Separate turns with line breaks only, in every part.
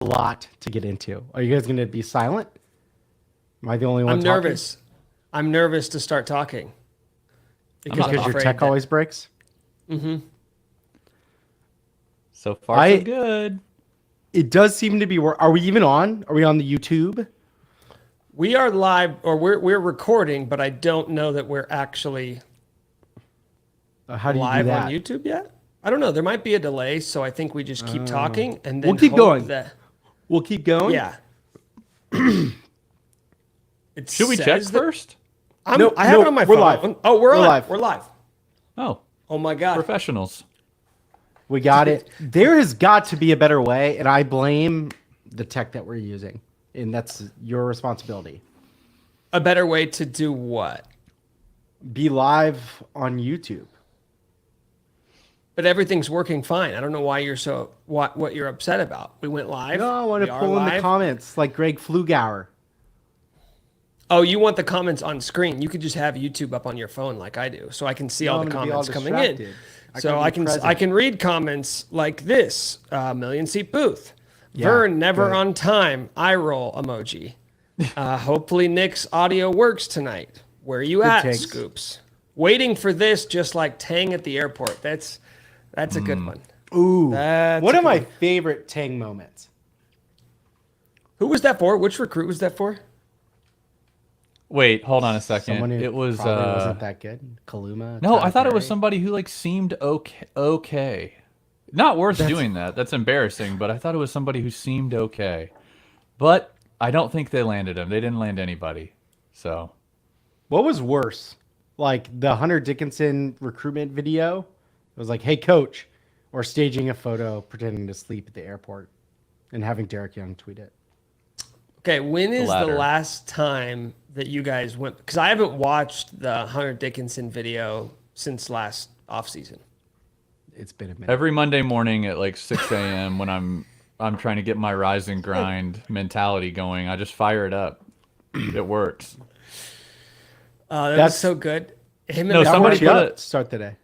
lot to get into. Are you guys going to be silent? Am I the only one
I'm
talking?
nervous. I'm nervous to start talking.
Because your tech always breaks?
Mm-hmm.
So far, so good.
It does seem to be. Are we even on? Are we on the YouTube?
We are live, or we're recording, but I don't know that we're actually
How do you
live
do that?
on YouTube yet. I don't know. There might be a delay, so I think we just keep talking and then
we'll keep going.
We'll
keep going.
Yeah.
Should we check first?
I have it on my phone.
Live.
Oh, we're
live.
We're live.
Oh
my God.
Professionals.
We got it. There has got to be a better way, and I blame the tech that we're using, and that's your responsibility.
A better way to do what?
Be live on YouTube.
But everything's working fine. I don't know why you're what you're upset about. We went live.
No, I want to pull in the comments like Greg Flugauer.
Oh, you want the comments on screen? You could just have YouTube up on your phone like I do, so I can see all the comments coming in. So I can read comments like this: Million Seat Booth, Vern never on time, eye roll emoji. Hopefully Nick's audio works tonight. Where you at, Scoops? Waiting for this, just like Tang at the airport. That's a good one.
Ooh, one of my favorite Tang moments.
Who was that for? Which recruit was that for?
Wait, hold on a second.
Someone who
it was
wasn't that good. Kaluma.
No, I thought it was somebody who like seemed okay. Not worth doing that. That's embarrassing, but I thought it was somebody who seemed okay. But I don't think they landed him. They didn't land anybody. So
what was worse? Like the Hunter Dickinson recruitment video? It was like, "Hey coach," or staging a photo pretending to sleep at the airport and having Derek Young tweet it.
Okay, when is the last time that you guys went? Because I haven't watched the Hunter Dickinson video since last offseason.
It's been a minute.
Every Monday morning at like 6 a.m. when I'm trying to get my rise and grind mentality going, I just fire it up. It works.
That's so good.
Somebody put
start the day.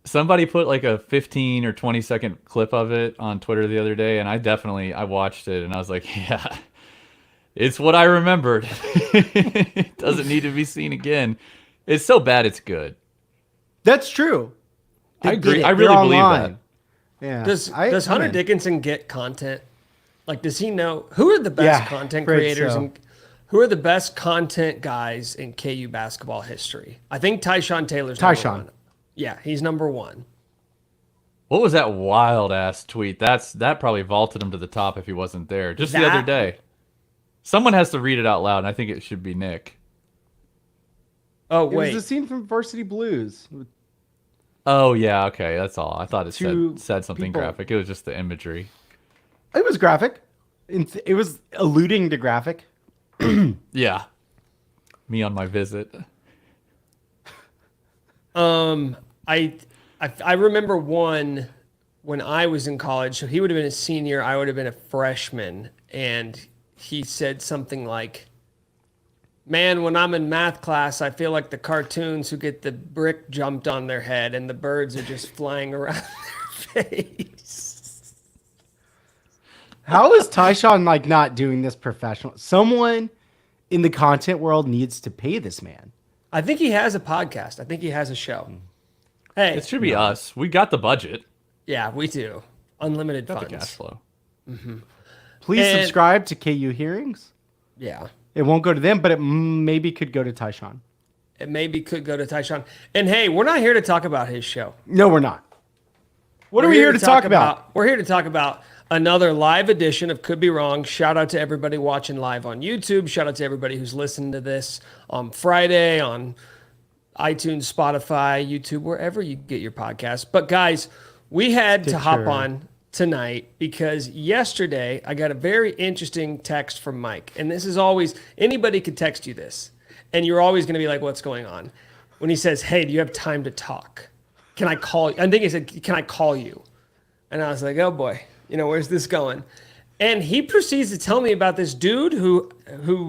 Somebody put like a 15 or 20-second clip of it on Twitter the other day, and I watched it, and I was like, yeah. It's what I remembered. It doesn't need to be seen again. It's so bad it's good.
That's true.
I agree. I really believe that.
Yeah.
Does Hunter Dickinson get content? Like, does he know who are the best content creators and who are the best content guys in KU basketball history? I think Tyshawn Taylor's number one. Yeah, he's number one.
What was that wild ass tweet? That probably vaulted him to the top if he wasn't there. Just the other day. Someone has to read it out loud, and I think it should be Nick.
Oh, wait.
It was a scene from Varsity Blues.
Oh, yeah, okay, that's all. I thought it said something graphic. It was just the imagery.
It was graphic. It was alluding to graphic.
Yeah. Me on my visit.
I remember one when I was in college. So he would have been a senior. I would have been a freshman. And he said something like, "Man, when I'm in math class, I feel like the cartoons who get the brick jumped on their head and the birds are just flying around their face."
How is Tyshawn like not doing this professional? Someone in the content world needs to pay this man.
I think he has a podcast. I think he has a show. Hey,
it should be us. We got the budget.
Yeah, we do. Unlimited funds.
The cash flow.
Mm-hmm.
Please subscribe to KU Hearings.
Yeah.
It won't go to them, but it maybe could go to Tyshawn.
It maybe could go to Tyshawn. And hey, we're not here to talk about his show.
No, we're not. What are we here to talk about?
We're here to talk about another live edition of Could Be Wrong. Shout out to everybody watching live on YouTube. Shout out to everybody who's listening to this on Friday on iTunes, Spotify, YouTube, wherever you get your podcasts. But guys, we had to hop on tonight because yesterday I got a very interesting text from Mike. And this is always, anybody could text you this. And you're always going to be like, what's going on? When he says, "Hey, do you have time to talk? Can I call you?" I think he said, "Can I call you?" And I was like, oh boy, where's this going? And he proceeds to tell me about this dude who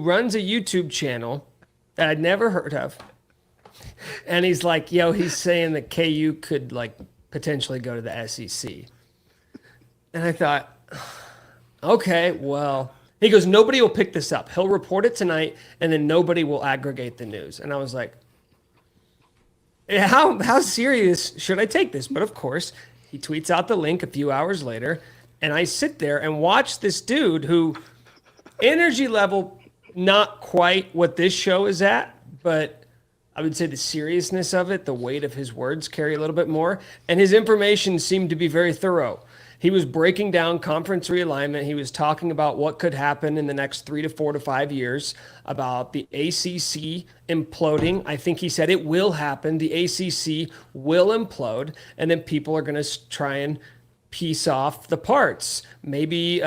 runs a YouTube channel that I'd never heard of. And he's like, he's saying that KU could like potentially go to the SEC. And I thought, Okay, well, he goes, nobody will pick this up. He'll report it tonight, and then nobody will aggregate the news. And I was like, how serious should I take this? But of course, he tweets out the link a few hours later, and I sit there and watch this dude who energy level not quite what this show is at, but I would say the seriousness of it, the weight of his words carry a little bit more, and his information seemed to be very thorough. He was breaking down conference realignment. He was talking about what could happen in the next 3 to 4 to 5 years, about the ACC imploding. I think he said it will happen. The ACC will implode, and then people are going to try and piece off the parts. Maybe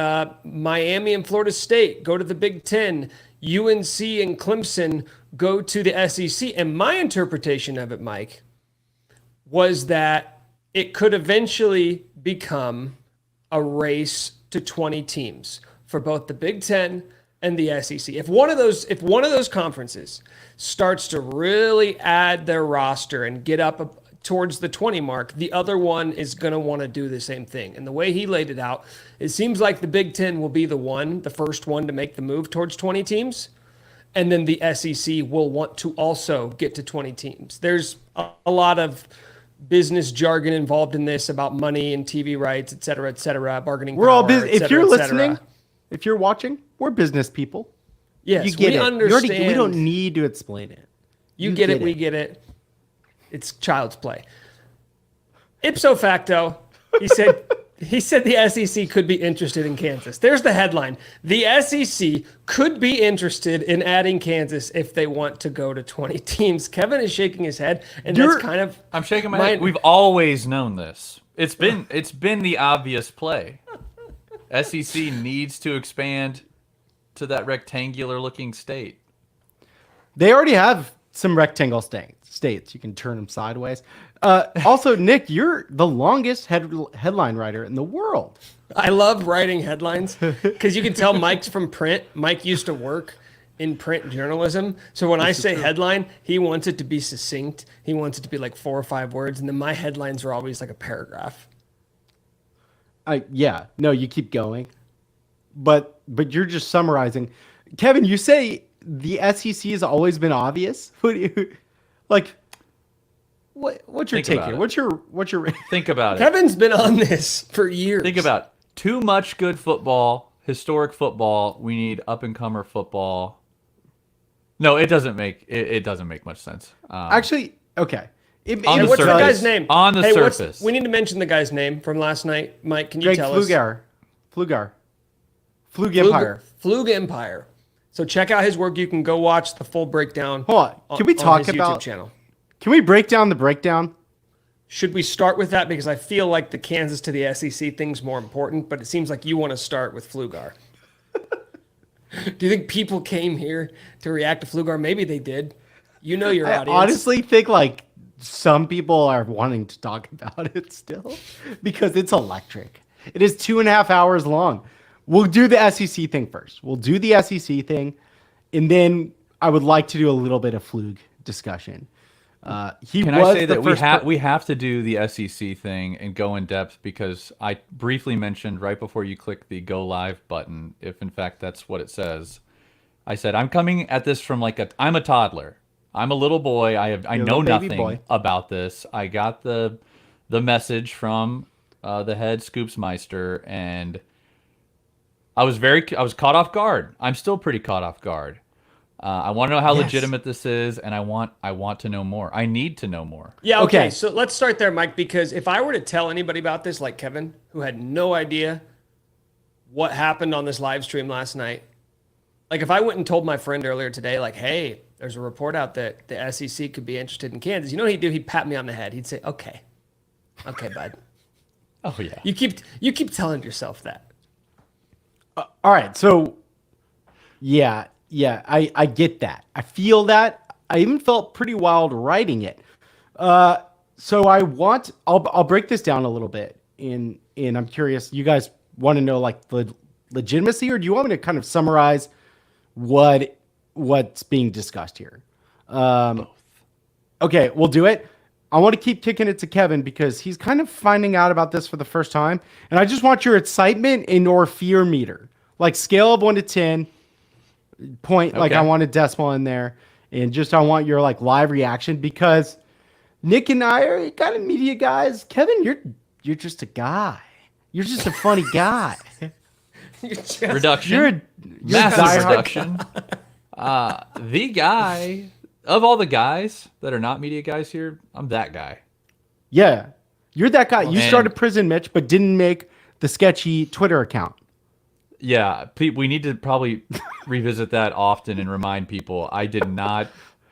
Miami and Florida State go to the Big Ten. UNC and Clemson go to the SEC. And my interpretation of it, Mike, was that it could eventually become a race to 20 teams for both the Big Ten and the SEC. If one of those conferences starts to really add their roster and get up towards the 20 mark, the other one is going to want to do the same thing. And the way he laid it out, it seems like the Big Ten will be the first one to make the move towards 20 teams. And then the SEC will want to also get to 20 teams. There's a lot of business jargon involved in this about money and TV rights, et cetera, bargaining power.
We're all business. If you're
et
listening,
cetera.
if you're watching, we're business people.
Yes,
you get
we
it.
understand.
We don't need to explain it.
You get it. We get it. It's child's play. Ipso facto, he said the SEC could be interested in Kansas. There's the headline. The SEC could be interested in adding Kansas if they want to go to 20 teams. Kevin is shaking his head, and that's kind of...
I'm shaking my head. We've always known this. It's been the obvious play. SEC needs to expand to that rectangular-looking state.
They already have some rectangle states. You can turn them sideways. Also, Nick, you're the longest headline writer in the world.
I love writing headlines because you can tell Mike's from print. Mike used to work in print journalism. So when I say headline, he wants it to be succinct. He wants it to be like 4 or 5 words. And then my headlines are always like a paragraph.
Yeah, no, you keep going. But you're just summarizing. Kevin, you say the SEC has always been obvious. What do you like? What's your take here? What's your
think about it?
Kevin's been on this for years.
Think about it. Too much good football, historic football. We need up and comer football. No, it doesn't make much sense.
Actually, okay.
What's the guy's name?
On the surface,
we need to mention the guy's name from last night. Mike, can you tell us?
Flug Empire.
Flug Empire. So check out his work. You can go watch the full breakdown.
Hold on. Can we talk about
YouTube channel?
Can we break down the breakdown?
Should we start with that? Because I feel like the Kansas to the SEC thing's more important, but it seems like you want to start with Flugar. Do you think people came here to react to Flugar? Maybe they did. You know your audience.
I honestly think like some people are wanting to talk about it still because it's electric. It is 2.5 hours long. We'll do the SEC thing first. We'll do the SEC thing, and then I would like to do a little bit of Flug discussion.
Can I say that we have to do the SEC thing and go in depth because I briefly mentioned right before you click the go live button, if in fact that's what it says, I said I'm coming at this from I'm a toddler. I'm a little boy. I know nothing about this. I got the message from the head scoopsmeister, and I was caught off guard. I'm still pretty caught off guard. I want to know how legitimate this is, and I want to know more. I need to know more.
Yeah, okay. So let's start there, Mike, because if I were to tell anybody about this, like Kevin, who had no idea what happened on this live stream last night, like if I went and told my friend earlier today, like, hey, there's a report out that the SEC could be interested in Kansas, you know what he'd do? He'd pat me on the head. He'd say, okay, bud.
Oh, yeah.
You keep telling yourself that.
All right, so yeah, I get that. I feel that. I even felt pretty wild writing it. So I'll break this down a little bit, and I'm curious. You guys want to know like the legitimacy, or do you want me to kind of summarize what's being discussed here?
Both.
Okay, we'll do it. I want to keep kicking it to Kevin because he's kind of finding out about this for the first time. And I just want your excitement and or fear meter. Like scale of 1 to 10 point. Like
Okay.
I want a decimal in there. And just I want your like live reaction because Nick and I are kind of media guys. Kevin, you're just a guy. You're just a funny guy.
Reduction.
You're
Massive
diehard.
reduction. The guy of all the guys that are not media guys here, I'm that guy.
Yeah. You're that guy. You
And-
started Prison Mitch, but didn't make the sketchy Twitter account.
Yeah, we need to probably revisit that often and remind people I did not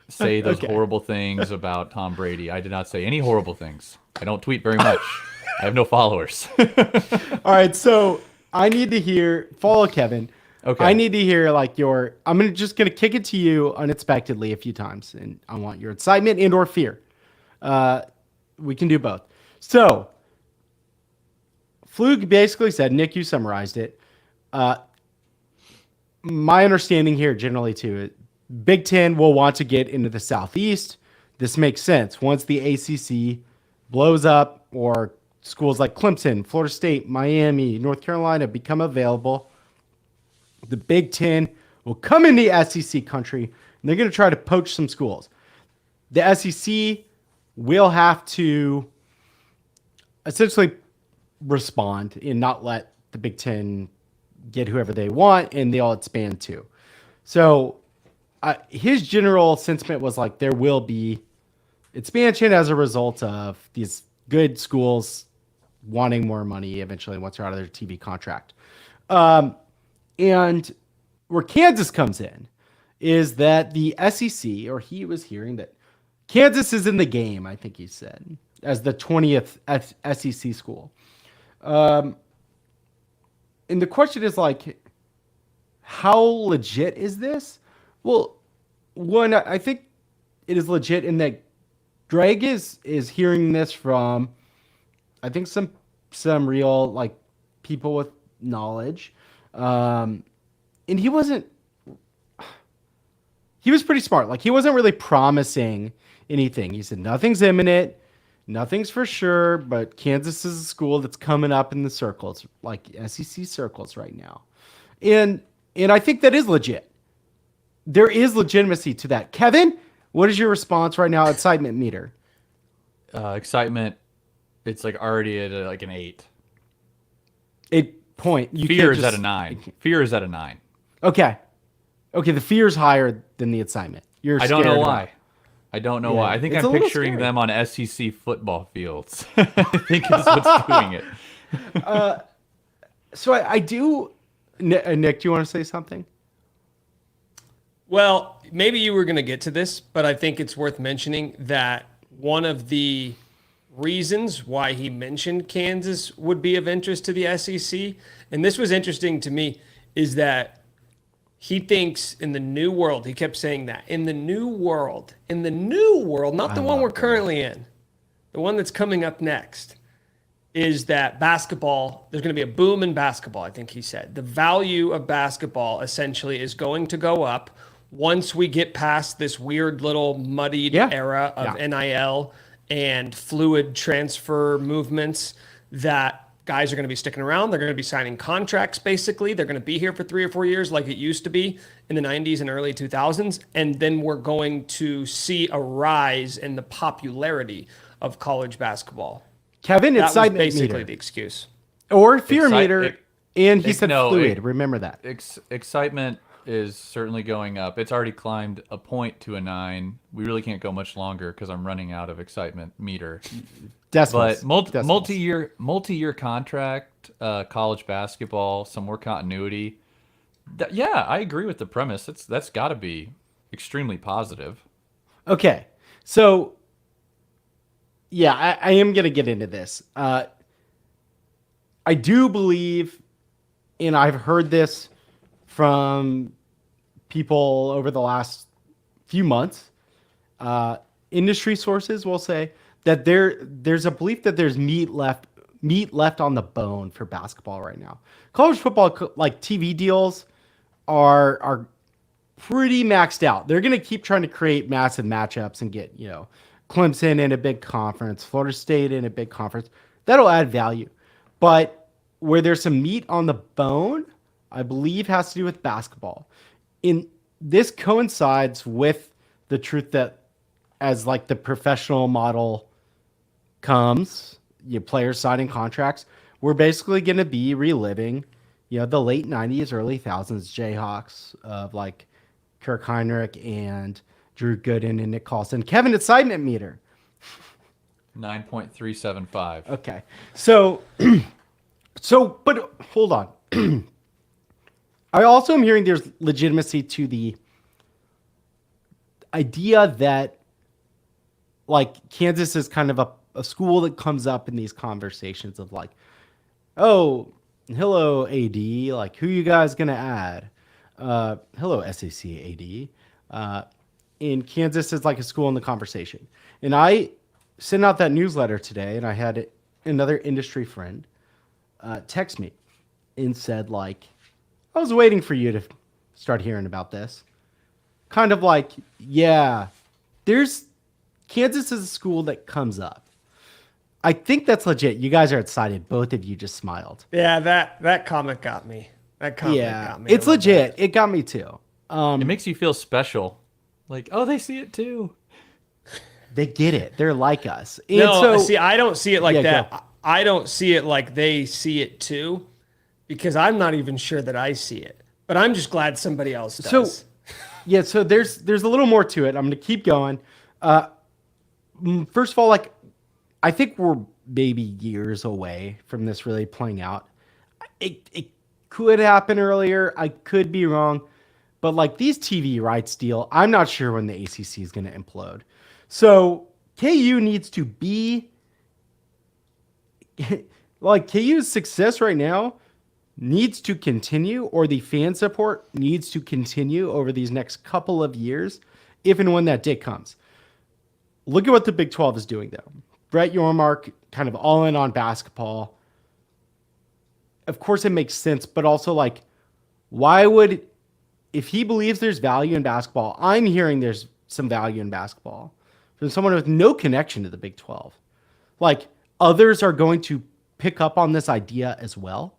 say those
Okay.
horrible things about Tom Brady. I did not say any horrible things. I don't tweet very much. I have no followers.
All right, so I need to hear follow Kevin.
Okay.
I need to hear like your. I'm just gonna kick it to you unexpectedly a few times, and I want your excitement and or fear. We can do both. So, Flug basically said, Nick, you summarized it. My understanding here, generally too, Big Ten will want to get into the Southeast. This makes sense once the ACC blows up, or schools like Clemson, Florida State, Miami, North Carolina become available. The Big Ten will come in the SEC country, and they're going to try to poach some schools. The SEC will have to essentially respond and not let the Big Ten get whoever they want, and they'll expand too. So his general sentiment was like there will be expansion as a result of these good schools wanting more money eventually once they're out of their TV contract. And where Kansas comes in is that the SEC, or he was hearing that Kansas is in the game, I think he said, as the 20th SEC school. And the question is like, how legit is this? Well, one, I think it is legit in that Greg is hearing this from, I think some real like people with knowledge. And he was pretty smart. Like he wasn't really promising anything. He said, nothing's imminent. Nothing's for sure, but Kansas is a school that's coming up in the circles, like SEC circles right now. And I think that is legit. There is legitimacy to that. Kevin, what is your response right now? Excitement meter.
Excitement, it's like already at like an 8.
8 point. You
Fear
can't
is
just-
at a 9. Fear is at a 9.
Okay. The fear is higher than the excitement. You're
I don't know
scared
why.
about-
I don't know
Yeah.
why. I think
It's a
I'm
little
picturing
scary.
them on SEC football fields. I think is what's doing it.
So I do. Nick, do you want to say something?
Well, maybe you were going to get to this, but I think it's worth mentioning that one of the reasons why he mentioned Kansas would be of interest to the SEC, and this was interesting to me, is that he thinks in the new world, he kept saying that, in the new world, not the one we're currently in, the one that's coming up next, is that basketball, there's going to be a boom in basketball, I think he said. The value of basketball essentially is going to go up once we get past this weird little muddied era of NIL and fluid transfer movements, that guys are going to be sticking around. They're going to be signing contracts, basically. They're going to be here for 3 or 4 years like it used to be in the 90s and early 2000s. And then we're going to see a rise in the popularity of college basketball.
Kevin,
That was
excitement
basically
meter.
the excuse.
Or fear
Excite-
meter.
ex-
And he
ex-
said
no,
fluid.
ex-
Remember that.
Excitement is certainly going up. It's already climbed a point to a 9. We really can't go much longer because I'm running out of excitement meter.
Decimals.
But
Decimals.
multi-year contract, college basketball, some more continuity. Yeah, I agree with the premise. That's got to be extremely positive.
Okay. So, yeah, I am going to get into this. I do believe, and I've heard this from people over the last few months, industry sources will say that there's a belief that there's meat left on the bone for basketball right now. College football, like TV deals, are pretty maxed out. They're going to keep trying to create massive matchups and get, Clemson in a big conference, Florida State in a big conference. That'll add value. But where there's some meat on the bone, I believe has to do with basketball. This coincides with the truth that as like the professional model comes, your players signing contracts, we're basically going to be reliving, the late 90s, early thousands Jayhawks of like Kirk Heinrich and Drew Gooden and Nick Collison. Kevin, excitement meter.
9.375.
Okay. But hold on. I also am hearing there's legitimacy to the idea that like Kansas is kind of a school that comes up in these conversations of like, oh, hello AD, like who you guys gonna add? Hello SEC AD. And Kansas is like a school in the conversation. And I sent out that newsletter today, and I had another industry friend text me and said like, I was waiting for you to start hearing about this. Kind of like, yeah, Kansas is a school that comes up. I think that's legit. You guys are excited. Both of you just smiled.
Yeah, that comment got me. That comment got me.
It's legit. It got me too.
It makes you feel special. Like, oh, they see it too.
They get it. They're like us. And
no, see, I don't see it like that.
Go.
I don't see it like they see it too, because I'm not even sure that I see it. But I'm just glad somebody else does.
So there's a little more to it. I'm going to keep going. First of all, like, I think we're maybe years away from this really playing out. It could happen earlier. I could be wrong. But like these TV rights deal, I'm not sure when the ACC is going to implode. So KU needs to be like KU's success right now needs to continue, or the fan support needs to continue over these next couple of years, if and when that day comes. Look at what the Big 12 is doing, though. Brett Yormark kind of all in on basketball. Of course, it makes sense, but also like, why would, if he believes there's value in basketball, I'm hearing there's some value in basketball from someone with no connection to the Big 12. Like, others are going to pick up on this idea as well.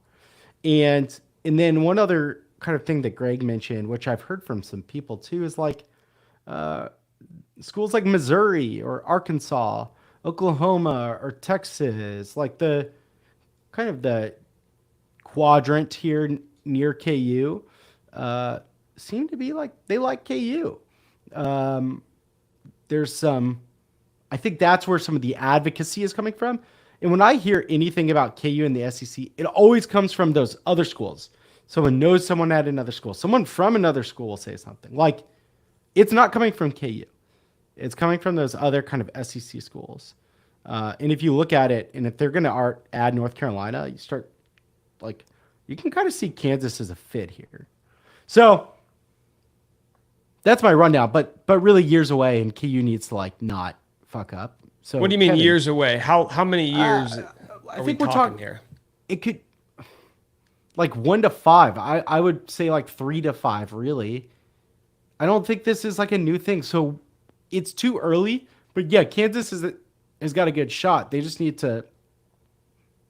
And then one other kind of thing that Greg mentioned, which I've heard from some people too, is like schools like Missouri or Arkansas, Oklahoma or Texas, like the kind of the quadrant here near KU, seem to be like they like KU. There's some, I think that's where some of the advocacy is coming from. And when I hear anything about KU and the SEC, it always comes from those other schools. Someone knows someone at another school. Someone from another school will say something. Like, it's not coming from KU. It's coming from those other kind of SEC schools. And if you look at it, and if they're going to add North Carolina, you start, like, you can kind of see Kansas as a fit here. So that's my rundown. But really years away, and KU needs to, like, not fuck up. So
what do you mean
Kevin,
years away? How many years
I think we're
talking here?
It could like 1 to 5. I would say like 3 to 5, really. I don't think this is like a new thing. So it's too early. But yeah, Kansas has got a good shot. They just need to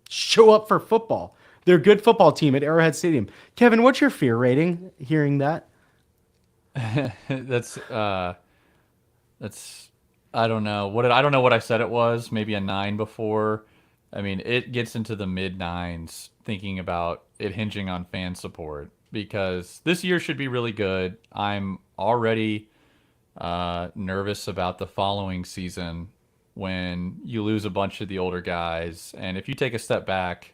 show up for football. They're a good football team at Arrowhead Stadium. Kevin, what's your fear rating hearing that?
That's I don't know I don't know what I said it was. Maybe a 9 before. I mean, it gets into the mid 9s thinking about it hinging on fan support, because this year should be really good. I'm already nervous about the following season when you lose a bunch of the older guys, and if you take a step back,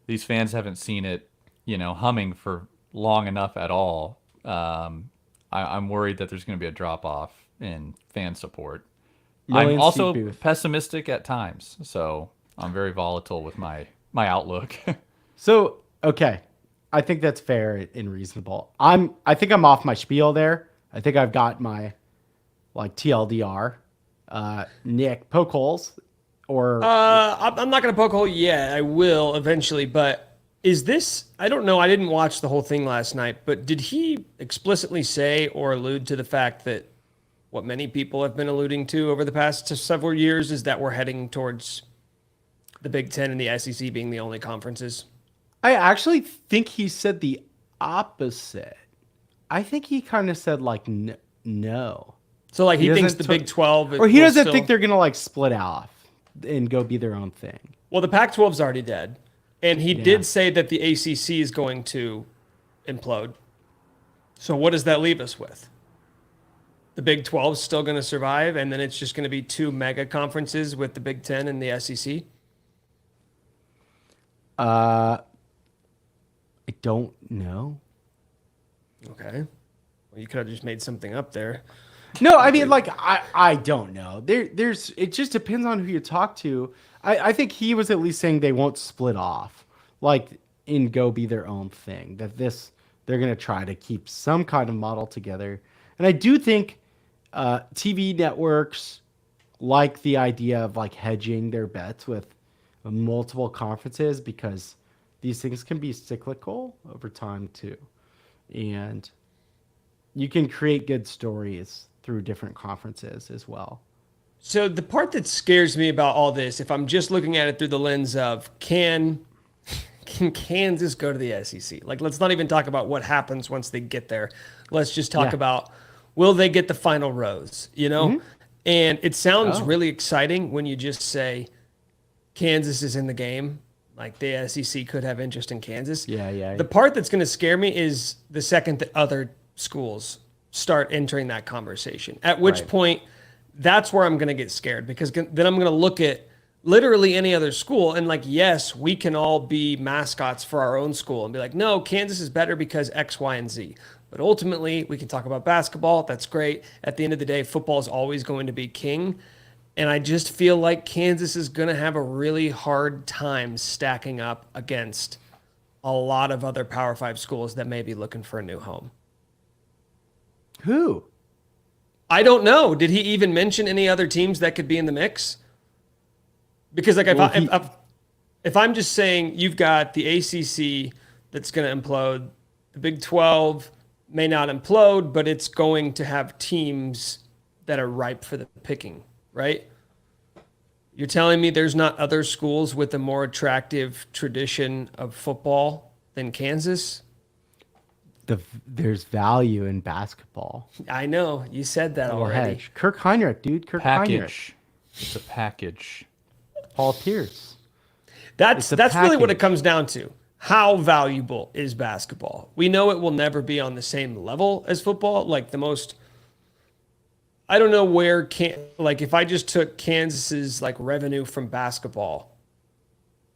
these fans haven't seen it, humming for long enough at all. I'm worried that there's going to be a drop off in fan support. I'm also pessimistic at times, so I'm very volatile with my outlook.
So, okay, I think that's fair and reasonable. I think I'm off my spiel there. I think I've got my like TLDR. Nick, poke holes, or
I'm not going to poke a hole yet. I will eventually, but is this? I don't know. I didn't watch the whole thing last night, but did he explicitly say or allude to the fact that what many people have been alluding to over the past several years is that we're heading towards the Big Ten and the SEC being the only conferences.
I actually think he said the opposite. I think he kind of said like no.
So like he thinks
doesn't
the Big 12
or he
will
doesn't
still-
think they're gonna like split off and go be their own thing.
Well, the Pac-12's already dead, and he did say that the ACC is going to implode. So what does that leave us with? The Big 12 is still going to survive, and then it's just going to be two mega conferences with the Big 10 and the SEC?
I don't know.
Okay. Well, you could have just made something up there.
No, I mean, like, I don't know. There's it just depends on who you talk to. I think he was at least saying they won't split off, like, and go be their own thing. That they're gonna try to keep some kind of model together. And I do think TV networks like the idea of like hedging their bets with multiple conferences because these things can be cyclical over time too, and you can create good stories through different conferences as well.
So the part that scares me about all this, if I'm just looking at it through the lens of can Kansas go to the SEC? Like, let's not even talk about what happens once they get there. Let's just talk about, will they get the final rose, you know?
Mm-hmm.
And it sounds really exciting when you just say Kansas is in the game. Like the SEC could have interest in Kansas.
Yeah.
The part that's going to scare me is the second that other schools start entering that conversation, at which point that's where I'm going to get scared, because then I'm going to look at literally any other school and like, yes, we can all be mascots for our own school and be like, no, Kansas is better because X, Y, and Z. But ultimately, we can talk about basketball. That's great. At the end of the day, football is always going to be king. And I just feel like Kansas is going to have a really hard time stacking up against a lot of other Power 5 schools that may be looking for a new home.
Who?
I don't know. Did he even mention any other teams that could be in the mix? Because like if I'm just saying you've got the ACC that's going to implode, the Big 12 may not implode, but it's going to have teams that are ripe for the picking, right? You're telling me there's not other schools with a more attractive tradition of football than Kansas?
There's value in basketball.
I know. You said that already.
Hedge. Kirk Heinrich, dude. Kirk Heinrich.
Package. It's a package.
Paul Pierce.
That's
a
really what it
package.
comes down to. How valuable is basketball? We know it will never be on the same level as football. Like the most, I don't know where like if I just took Kansas's like revenue from basketball,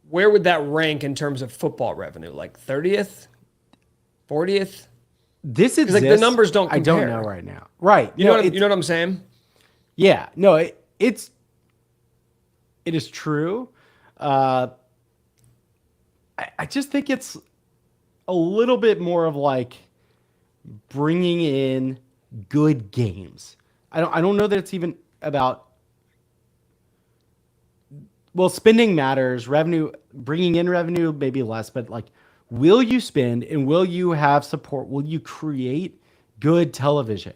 where would that rank in terms of football revenue? Like 30th, 40th?
This exists.
Like the numbers don't
I don't
compare.
know right now. Right.
You know what I'm saying?
Yeah. No, it is true. I just think it's a little bit more of like bringing in good games. I don't know that it's even about, well, spending matters, revenue, bringing in revenue, maybe less, but like, will you spend and will you have support? Will you create good television?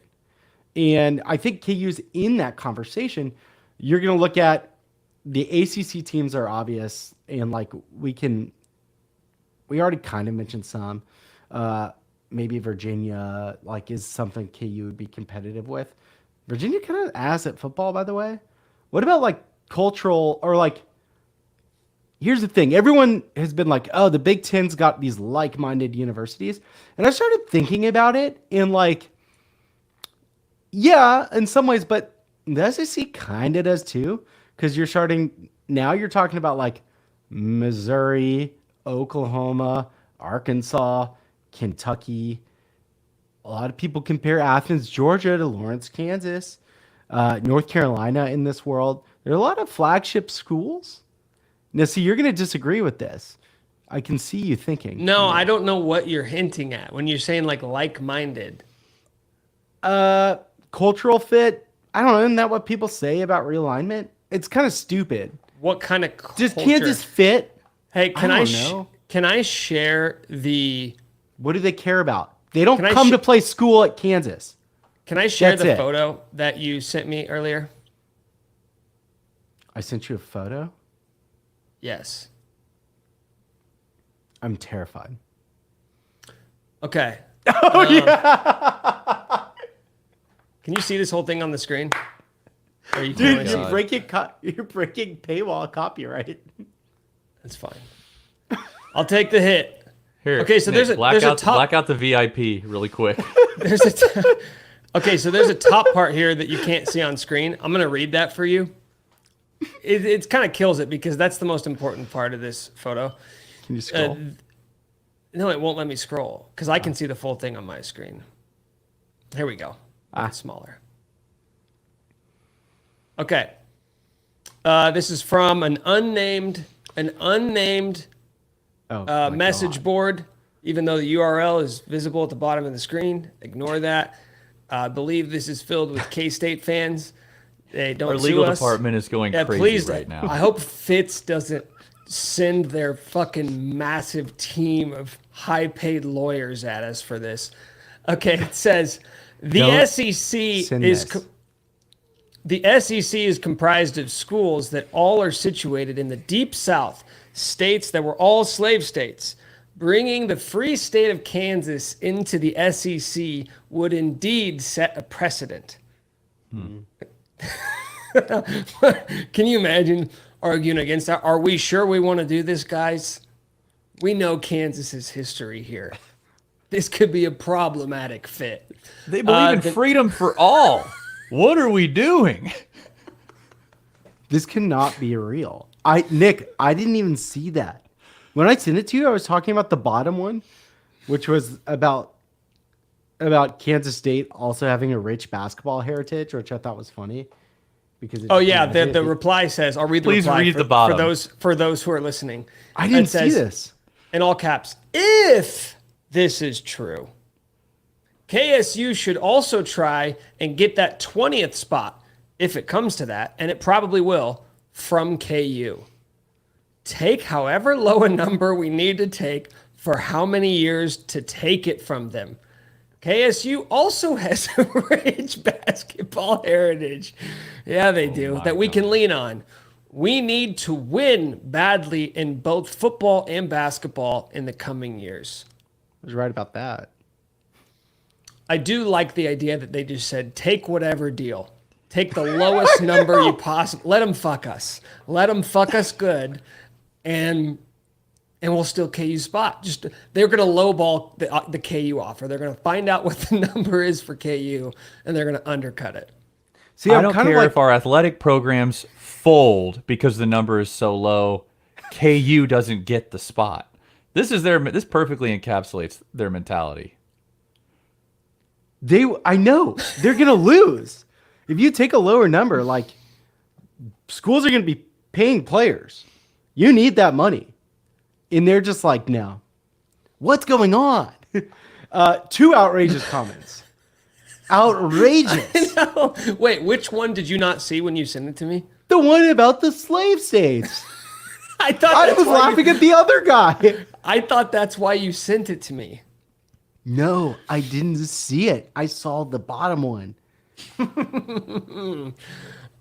And I think KU's in that conversation. You're going to look at the ACC teams are obvious, and like we already kind of mentioned some. Maybe Virginia like is something KU would be competitive with. Virginia kind of ass at football, by the way. What about like cultural or like? Here's the thing. Everyone has been like, oh, the Big Ten's got these like-minded universities. And I started thinking about it in like, yeah, in some ways, but the SEC kind of does too. Because you're talking about like Missouri, Oklahoma, Arkansas, Kentucky. A lot of people compare Athens, Georgia to Lawrence, Kansas, North Carolina in this world. There are a lot of flagship schools. Now, see, you're going to disagree with this. I can see you thinking.
No, I don't know what you're hinting at when you're saying like-minded.
Cultural fit. I don't know. Isn't that what people say about realignment? It's kind of stupid.
What kind of culture?
Does Kansas fit?
Hey,
I don't know.
Can I share the?
What do they care about? They don't
Can I
come to play school at Kansas.
Can I share
That's
the
it.
photo that you sent me earlier?
I sent you a photo.
Yes.
I'm terrified.
Okay.
Oh yeah,
Can you see this whole thing on the screen? Or you can
dude,
only see-
you're breaking paywall copyright.
That's fine. I'll take the hit.
Here.
Okay, so
Nick,
there's a top.
black out the VIP really quick.
There's a okay, so there's a top part here that you can't see on screen. I'm gonna read that for you. It kind of kills it because that's the most important part of this photo.
Can you scroll?
No, it won't let me scroll because I can see the full thing on my screen. Here we go. It's smaller. Okay. This is from an unnamed
My
message
God.
board, even though the URL is visible at the bottom of the screen. Ignore that. I believe this is filled with K-State fans. They don't
Our
sue
legal
us.
department is going
Yeah,
crazy
please.
right now.
I hope Fitz doesn't send their fucking massive team of high-paid lawyers at us for this. Okay, it says the
Don't
SEC
send
is
this.
the SEC is comprised of schools that all are situated in the Deep South, states that were all slave states. Bringing the free state of Kansas into the SEC would indeed set a precedent. Can you imagine arguing against that? Are we sure we want to do this, guys? We know Kansas's history here. This could be a problematic fit.
They believe in freedom for all. What are we doing?
This cannot be real. Nick, I didn't even see that. When I sent it to you, I was talking about the bottom one, which was about Kansas State also having a rich basketball heritage, which I thought was funny. Because
Oh yeah, the reply says, I'll read the
Please
reply
read
for,
the bottom.
for those who are listening.
I didn't
It says,
see this.
in all caps, if this is true, KSU should also try and get that 20th spot, if it comes to that, and it probably will, from KU. Take however low a number we need to take for how many years to take it from them. KSU also has a rich basketball heritage. Yeah, they do,
my
that we can
God.
lean on. We need to win badly in both football and basketball in the coming years.
I was right about that.
I do like the idea that they just said, take whatever deal. Take the lowest number you possibly... Let them fuck us. Let them fuck us good, and we'll still KU spot. Just they're going to lowball the KU offer. They're going to find out what the number is for KU, and they're going to undercut it.
See,
I
I'm
don't
kind of
care
like
if our athletic programs fold because the number is so low. KU doesn't get the spot. This perfectly encapsulates their mentality.
I know they're gonna lose if you take a lower number. Like schools are gonna be paying players. You need that money, and they're just like, no. What's going on? Two outrageous comments. Outrageous.
No. Wait, which one did you not see when you sent it to me?
The one about the slave states.
I thought
I
that's
was
why
laughing at the other guy.
I thought that's why you sent it to me.
No, I didn't see it. I saw the bottom one.
Oh,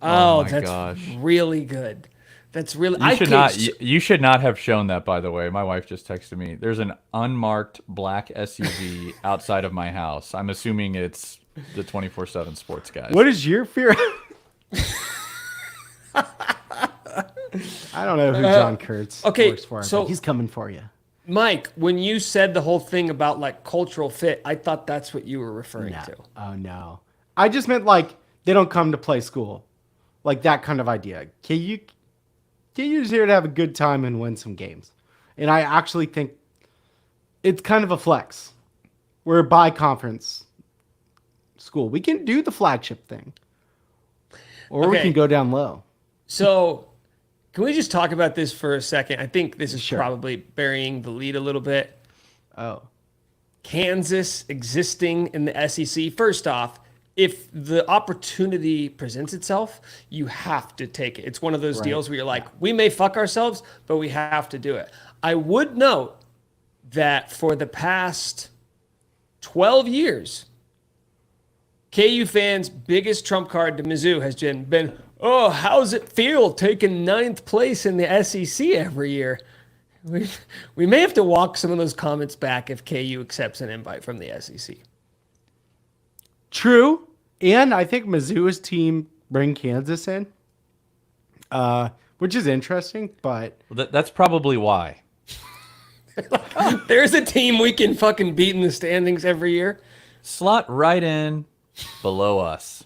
my
that's
gosh.
really good. That's really.
You should not have shown that, by the way. My wife just texted me. There's an unmarked black SUV outside of my house. I'm assuming it's the 24/7 Sports guys.
What is your fear? I don't know who John Kurtz works for,
so-
but he's coming for you.
Mike, when you said the whole thing about like cultural fit, I thought that's what you were referring to.
Oh no, I just meant like they don't come to play school, like that kind of idea. KU's here to have a good time and win some games, and I actually think it's kind of a flex. We're a bi-conference school. We can do the flagship thing, or we
Okay.
can go down low.
So, can we just talk about this for a second? I think this is
Sure.
probably burying the lead a little bit.
Oh,
Kansas existing in the SEC. First off, if the opportunity presents itself, you have to take it. It's one of those deals where you're like, we may fuck ourselves, but we have to do it. I would note that for the past 12 years, KU fans' biggest trump card to Mizzou has been, oh, how's it feel taking 9th place in the SEC every year? We may have to walk some of those comments back if KU accepts an invite from the SEC.
True. And I think Mizzou's team bring Kansas in, which is interesting, but...
That's probably why.
There's a team we can fucking beat in the standings every year.
Slot right in below us.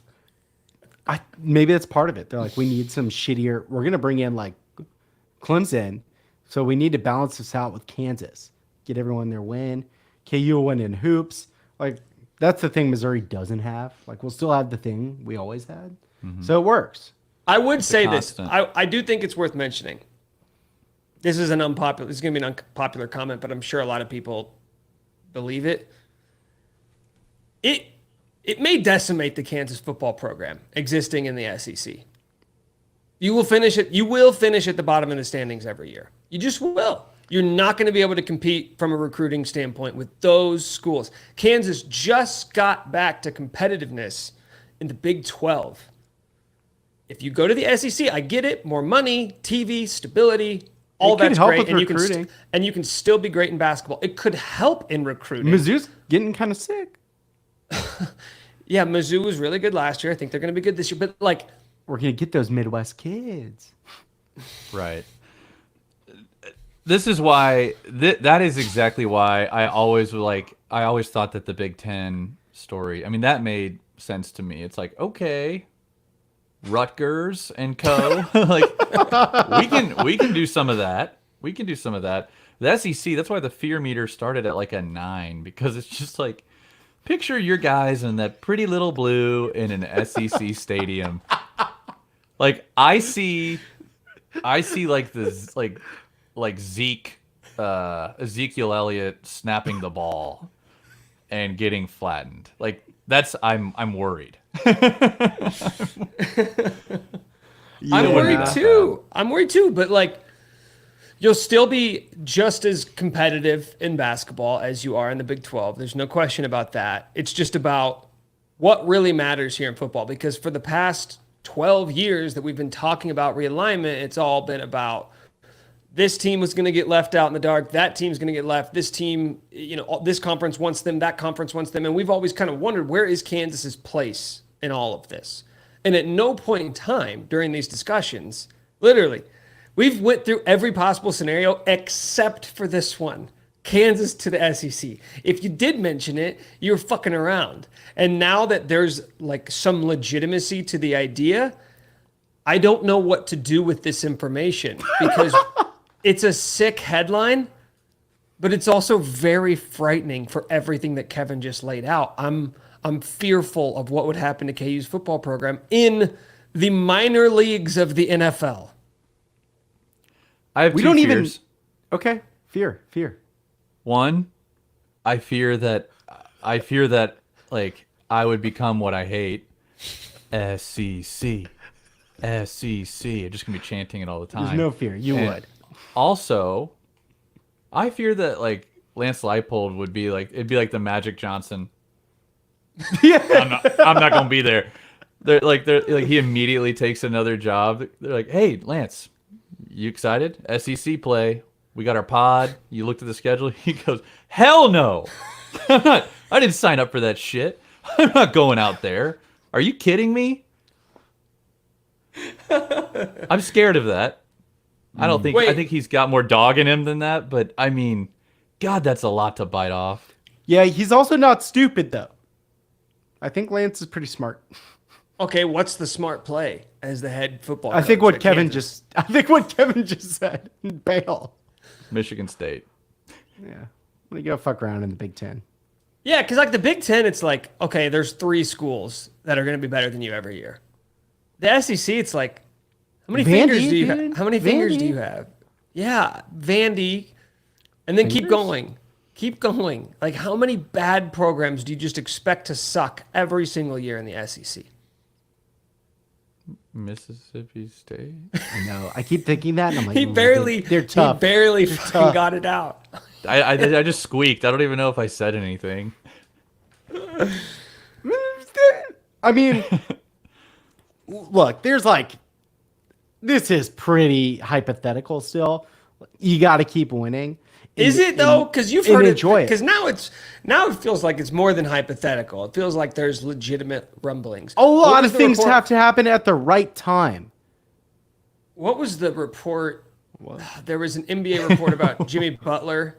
Maybe that's part of it. They're like, we need some shittier... We're going to bring in, like, Clemson, so we need to balance this out with Kansas. Get everyone their win. KU will win in hoops. Like, that's the thing Missouri doesn't have. Like, we'll still have the thing we always had. Mm-hmm. So it works.
I would say this. I do think it's worth mentioning. This is going to be an unpopular comment, but I'm sure a lot of people believe it. It may decimate the Kansas football program existing in the SEC. You will finish at the bottom of the standings every year. You just will. You're not going to be able to compete from a recruiting standpoint with those schools. Kansas just got back to competitiveness in the Big 12. If you go to the SEC, I get it, more money, TV, stability, all that's great, and you can still be great in basketball. It could help in recruiting.
Mizzou's getting kind of sick.
Yeah, Mizzou was really good last year. I think they're going to be good this year, but like,
we're going to get those Midwest kids.
Right. This is why that is exactly why I always thought that the Big Ten story, I mean, that made sense to me. It's like, okay, Rutgers and co. Like we can do some of that. We can do some of that. The SEC, that's why the fear meter started at like a 9, because it's just like, picture your guys in that pretty little blue in an SEC stadium. Like I see like this like Ezekiel Elliott snapping the ball and getting flattened. Like that's I'm worried.
I'm worried too. I'm worried too, but like you'll still be just as competitive in basketball as you are in the Big 12. There's no question about that. It's just about what really matters here in football, because for the past 12 years that we've been talking about realignment, it's all been about this team was going to get left out in the dark. That team's going to get left. This team, this conference wants them. That conference wants them. And we've always kind of wondered, where is Kansas's place in all of this? And at no point in time during these discussions, literally, we've went through every possible scenario except for this one. Kansas to the SEC. If you did mention it, you're fucking around. And now that there's like some legitimacy to the idea, I don't know what to do with this information, because it's a sick headline, but it's also very frightening for everything that Kevin just laid out. I'm fearful of what would happen to KU's football program in the minor leagues of the NFL.
I have two fears.
Okay, fear.
One, I fear that like I would become what I hate. SEC. I'm just gonna be chanting it all the time.
There's no fear. You would.
Also, I fear that like Lance Leipold would be like, it'd be like the Magic Johnson. Yeah. I'm not gonna be there. They're like he immediately takes another job. They're like, hey Lance, you excited? SEC play. We got our pod. You looked at the schedule. He goes, hell no. I didn't sign up for that shit. I'm not going out there. Are you kidding me? I'm scared of that. I think he's got more dog in him than that, but I mean, God, that's a lot to bite off.
Yeah, he's also not stupid though. I think Lance is pretty smart.
Okay, what's the smart play as the head football coach?
I think what Kevin just said. Bail.
Michigan State.
Yeah. I'm gonna go fuck around in the Big Ten.
Yeah, because like the Big Ten, it's like, okay, there's 3 schools that are going to be better than you every year. The SEC, it's like, how many fingers do you have? How many fingers do you have? Yeah, Vandy, and then keep going. Keep going. Like, how many bad programs do you just expect to suck every single year in the SEC?
Mississippi State.
I know. I keep thinking that, and I'm like,
they're tough. He barely fucking got it out.
I just squeaked. I don't even know if I said anything.
I mean, look, this is pretty hypothetical still. You got to keep winning.
Is it though? Because you've
and
heard
enjoy
it. Because now it feels like it's more than hypothetical. It feels like there's legitimate rumblings.
A lot of things have to happen at the right time.
What was the report? There was an NBA report about Jimmy Butler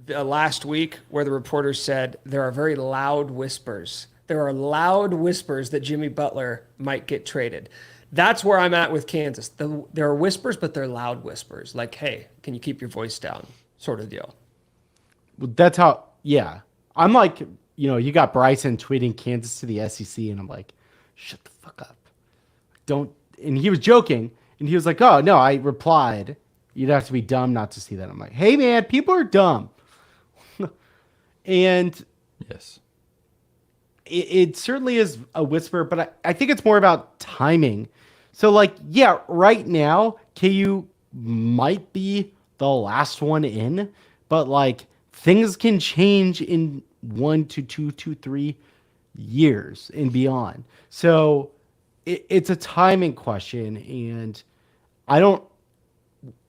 last week where the reporter said there are very loud whispers. There are loud whispers that Jimmy Butler might get traded. That's where I'm at with Kansas. There are whispers, but they're loud whispers. Like, hey, can you keep your voice down? Sort of deal.
That's how, yeah. I'm like, you got Bryson tweeting Kansas to the SEC, and I'm like, shut the fuck up. Don't. And he was joking, and he was like, oh, no, I replied, you'd have to be dumb not to see that. I'm like, hey, man, people are dumb. And
yes,
it certainly is a whisper, but I think it's more about timing. So, like, yeah, right now, KU might be the last one in, but like things can change in 1 to 2 to 3 years and beyond. So it's a timing question, and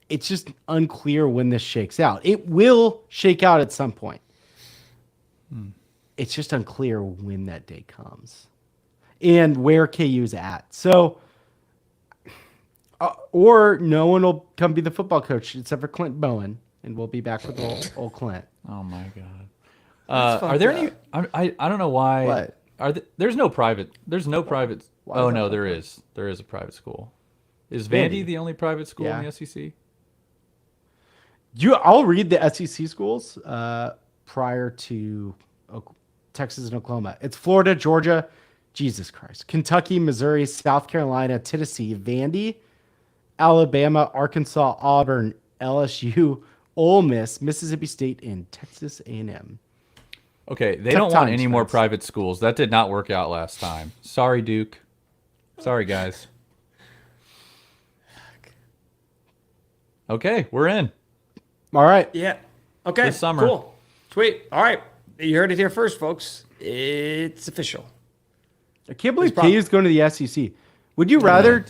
it's just unclear when this shakes out. It will shake out at some point. It's just unclear when that day comes and where KU's at. So, or no one will come be the football coach except for Clint Bowen, and we'll be back with old Clint.
Oh my God. Are there any? I don't know why.
What?
There's no private.
Why
Oh
is
no,
that?
there is. There is a private school. Is Vandy
Vandy.
the only private school in
Yeah.
the SEC?
I'll read the SEC schools prior to Texas and Oklahoma. It's Florida, Georgia, Jesus Christ, Kentucky, Missouri, South Carolina, Tennessee, Vandy, Alabama, Arkansas, Auburn, LSU, Ole Miss, Mississippi State, and Texas A&M.
Okay, they
Tough
don't want
times,
any more
Spence.
private schools. That did not work out last time. Sorry, Duke. Sorry, guys. Okay, we're in.
All right.
Yeah. Okay.
This summer.
Cool. Sweet. All right. You heard it here first, folks. It's official.
I can't believe
prob-
KU's going to the SEC. Would you rather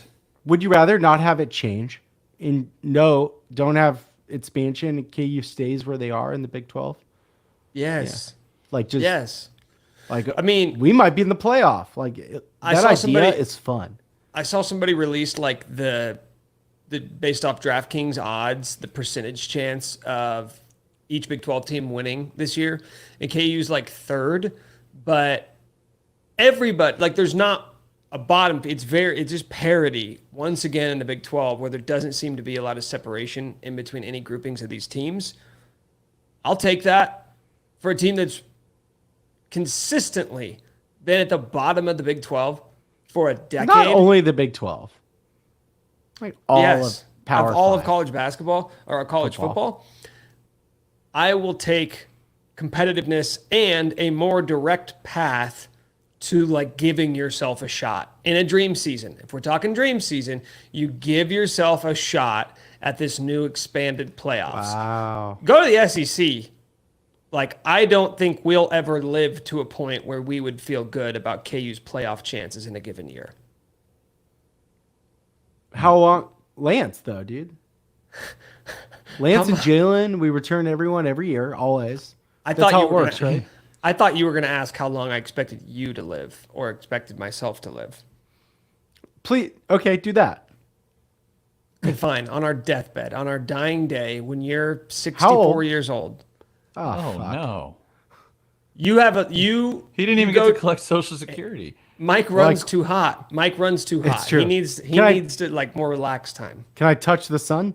not have it change and don't have expansion and KU stays where they are in the Big 12?
Yes.
Like just
Yes.
like
I mean,
we might be in the playoff. Like
I
that
saw
idea
somebody-
is fun.
I saw somebody released like the based off DraftKings odds, the percentage chance of each Big 12 team winning this year. And KU's like third, but everybody, like there's not a bottom. It's just parity once again in the Big 12 where there doesn't seem to be a lot of separation in between any groupings of these teams. I'll take that for a team that's consistently been at the bottom of the Big 12 for a decade.
Not only the Big 12. Like all of Power
of all of
5.
college basketball or college football, I will take competitiveness and a more direct path to like giving yourself a shot in a dream season. If we're talking dream season, you give yourself a shot at this new expanded playoffs.
Wow.
Go to the SEC. Like, I don't think we'll ever live to a point where we would feel good about KU's playoff chances in a given year.
How long? Lance, though, dude. Lance and Jalen, we return everyone every year, always. That's how it works, right?
I thought you were going to ask how long I expected you to live or expected myself to live.
Please, okay, do that.
Okay, fine. On our deathbed, on our dying day, when you're
How
64
old?
years old,
Oh,
fuck.
no.
you have a you.
He didn't even
you
get to collect Social Security.
Mike runs too hot. Mike runs too hot.
true.
He needs to like more relaxed time.
Can I touch the sun?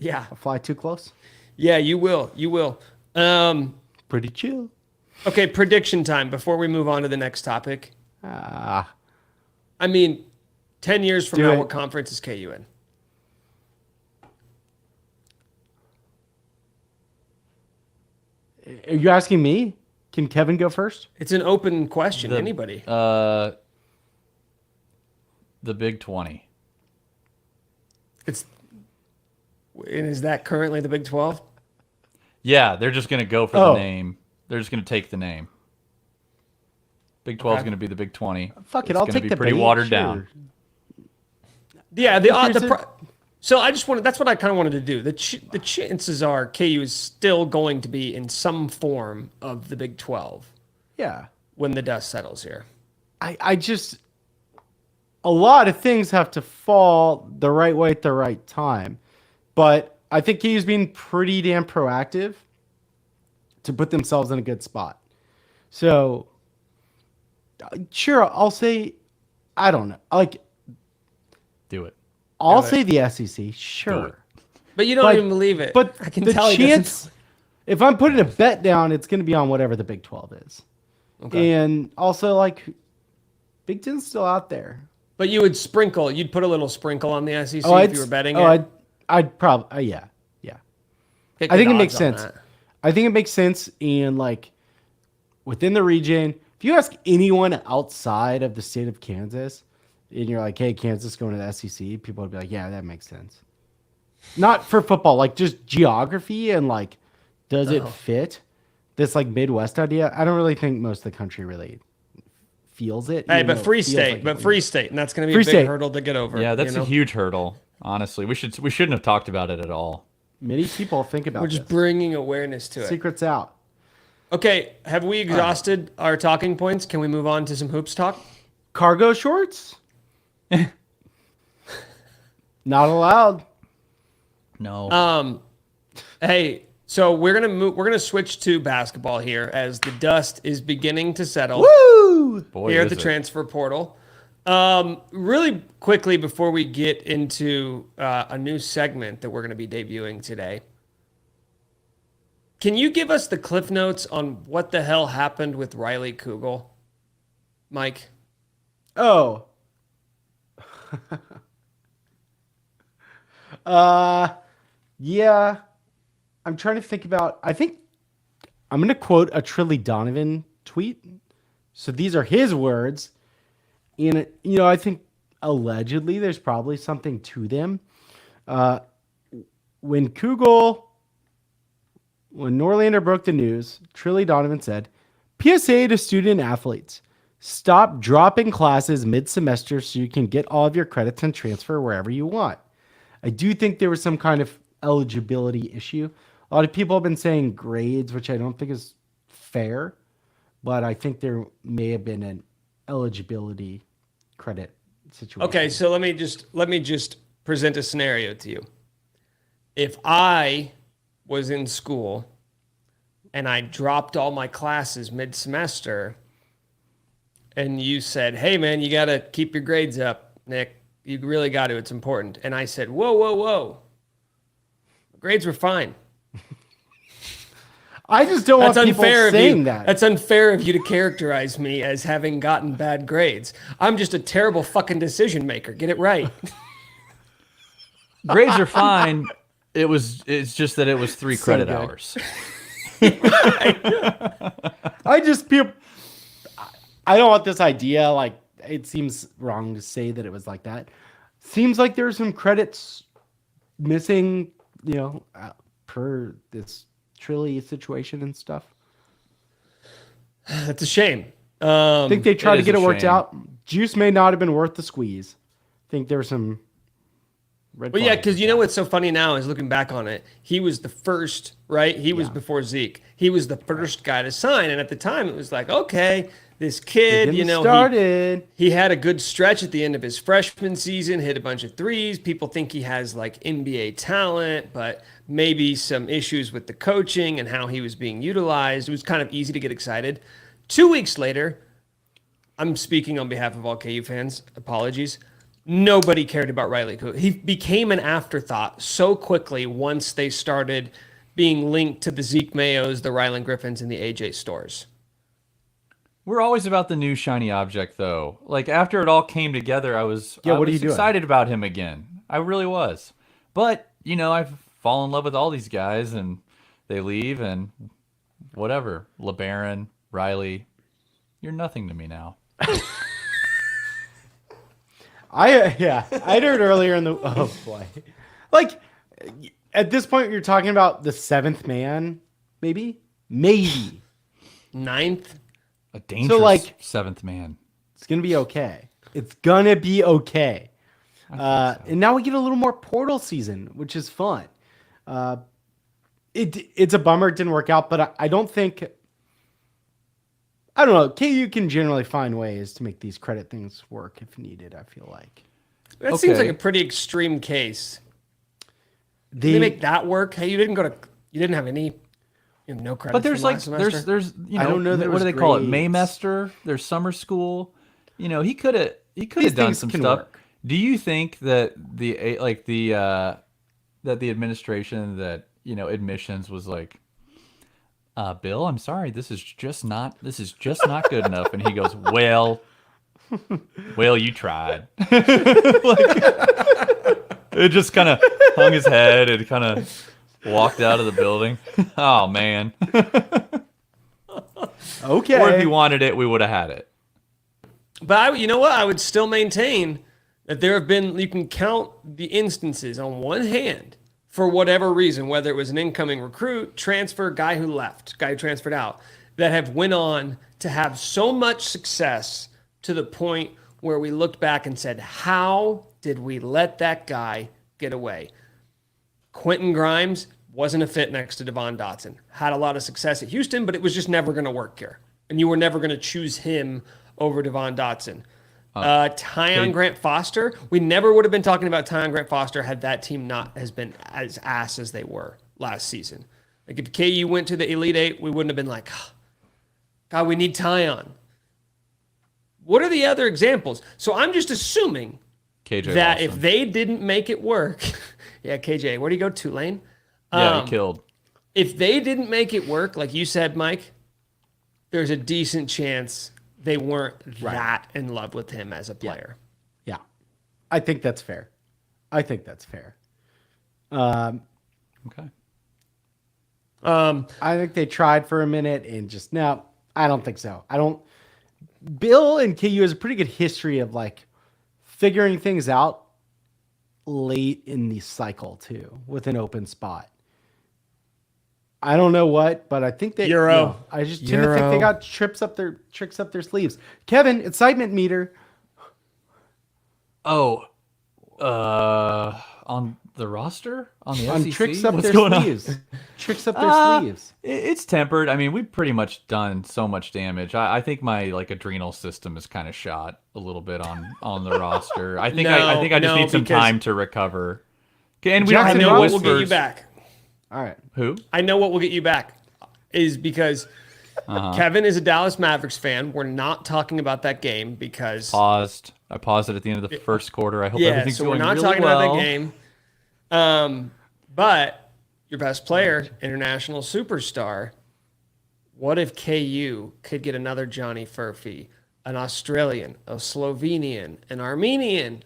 Yeah,
Fly too close?
yeah. You will. You will.
Pretty chill.
Okay, prediction time before we move on to the next topic.
Ah,
I mean, 10 years from
Do
now,
it.
what conference is KU in?
are you asking me? Can Kevin go first?
It's an open question. Anybody?
The Big 20.
And is that currently the Big 12?
Yeah, they're just going to go for the name. They're just going to take the name. Big 12 is
Okay.
going to be the Big 20.
Fuck it,
It's
I'll
gonna
take
be
the
pretty
bait,
watered
sure.
down.
Yeah,
There's a-
so I just wanted. That's what I kind of wanted to do. The chances are KU is still going to be in some form of the Big 12
Yeah.
when the dust settles here.
I just, a lot of things have to fall the right way at the right time. But I think KU's being pretty damn proactive to put themselves in a good spot. So, sure, I'll say, I don't know. Like,
Do it.
I'll
Do it.
say the SEC,
Do it.
sure.
But you don't
But-
even believe it.
But
I can
the
tell he doesn't.
chance, if I'm putting a bet down, it's going to be on whatever the Big 12 is.
Okay.
And also, like, Big Ten's still out there.
But you would sprinkle. You'd put a little sprinkle on the SEC if
I'd-
you were betting
oh,
it.
I'd probably, yeah.
Get
I think
good
it makes
odds on
sense.
that.
I think it makes sense. And, like, within the region, if you ask anyone outside of the state of Kansas, and you're like, hey, Kansas going to the SEC, people would be like, yeah, that makes sense. Not for football, like just geography and, like, does it fit this, like, Midwest idea? I don't really think most of the country really feels it.
Hey,
even
but
though it
Free
feels
State,
like
but
it
Free
would.
State, and that's going to be
Free
a big
State.
hurdle to get over.
Yeah, that's
you know?
a huge hurdle. Honestly, we shouldn't have talked about it at all.
Many people think about
We're just
this.
bringing awareness to it.
Secrets out.
Okay, have we exhausted our talking points? Can we move on to some hoops talk?
Cargo shorts? Not allowed.
No.
Hey, so we're gonna switch to basketball here as the dust is beginning to settle
Woo!
Boy,
here at
is
the
it.
transfer portal. Really quickly before we get into a new segment that we're going to be debuting today, can you give us the cliff notes on what the hell happened with Riley Kugel, Mike?
Oh. Yeah. I'm trying to think about, I think I'm going to quote a Trilly Donovan tweet. So these are his words. And, you know, I think allegedly there's probably something to them. When Norlander broke the news, Trilly Donovan said, PSA to student athletes, stop dropping classes mid-semester so you can get all of your credits and transfer wherever you want. I do think there was some kind of eligibility issue. A lot of people have been saying grades, which I don't think is fair, but I think there may have been an eligibility credit situation.
Okay, so let me just present a scenario to you. If I was in school and I dropped all my classes mid-semester and you said, hey man, you got to keep your grades up, Nick. You really got to, it's important. And I said, whoa. Grades were fine.
I just don't want
That's
people
unfair of
saying
you.
that.
That's unfair of you to characterize me as having gotten bad grades. I'm just a terrible fucking decision maker. Get it right.
Grades are fine. It's just that it was 3
So
credit
good.
hours.
I just feel I don't want this idea. Like, it seems wrong to say that it was like that. Seems like there's some credits missing, you know, per this Trilly situation and stuff.
That's a shame.
I think they tried
it
to
is
get
a
it worked
shame.
out. Juice may not have been worth the squeeze. I think there were some red
Well, yeah,
flags
because
with
you know
that.
what's so funny now is looking back on it. He was the first, right? He was before Zeke. He was the first guy to sign, and at the time it was like, okay, this kid,
Getting
you know,
started.
he had a good stretch at the end of his freshman season, hit a bunch of threes. People think he has like NBA talent, but maybe some issues with the coaching and how he was being utilized. It was kind of easy to get excited. 2 weeks later, I'm speaking on behalf of all KU fans. Apologies. Nobody cared about Riley Kugel. He became an afterthought so quickly once they started being linked to the Zeke Mayos, the Ryland Griffins, and the AJ Stores.
We're always about the new shiny object, though. Like, after it all came together, I was
Yeah, what are you doing?
excited about him again. I really was. But, you know, I've fallen in love with all these guys, and they leave, and whatever. LeBaron, Riley, you're nothing to me now.
I'd heard earlier in the oh boy, like at this point you're talking about the 7th man, maybe.
Ninth?
A dangerous seventh man.
It's gonna be okay. It's gonna be okay. And now we get a little more portal season, which is fun. It's a bummer it didn't work out, but I don't think. I don't know. KU can generally find ways to make these credit things work if needed, I feel like.
That seems like a pretty extreme case. Did they make that work? Hey, you didn't have any, no credit.
But there's I don't know what do they call it? Maymester. There's summer school. He could have done some stuff. Work. Do you think that the administration that admissions was like, Bill, I'm sorry, this is just not good enough, and he goes, well, you tried. It just kind of hung his head and kind of walked out of the building. Oh man.
Okay.
Or if he wanted it, we would have had it.
But you know what? I would still maintain that there have been, you can count the instances on one hand for whatever reason, whether it was an incoming recruit, transfer, guy who left, guy who transferred out, that have went on to have so much success to the point where we looked back and said, how did we let that guy get away? Quentin Grimes wasn't a fit next to Devon Dotson. Had a lot of success at Houston, but it was just never going to work here. And you were never going to choose him over Devon Dotson. Tyon Grant Foster, we never would have been talking about Tyon Grant Foster had that team not has been as ass as they were last season. Like if KU went to the Elite Eight, we wouldn't have been like, God, we need Tyon. What are the other examples? So I'm just assuming that if they didn't make it work, yeah, KJ, where do you go? Tulane?
Yeah, he killed.
If they didn't make it work, like you said, Mike, there's a decent chance they weren't that in love with him as a player.
Yeah. I think that's fair.
Okay.
I think they tried for a minute and just no, I don't think so. Bill and KU has a pretty good history of like figuring things out late in the cycle too, with an open spot. I don't know what, but I think they I just tend to think they got tricks up their sleeves. Kevin, excitement meter.
Oh, on the roster? On the SEC?
Tricks up their sleeves. Tricks up their sleeves.
It's tempered. I mean, we've pretty much done so much damage. I think my adrenal system is kind of shot a little bit on the roster. I think I just need some time to recover. Okay, and we don't have any whispers.
We'll get you back.
All right.
Who?
I know what will get you back is because Kevin is a Dallas Mavericks fan. We're not talking about that game because
I paused it at the end of the first quarter. I hope everything's going really well.
So we're not talking about that game. But your best player, international superstar, what if KU could get another Johnny Furphy, an Australian, a Slovenian, an Armenian?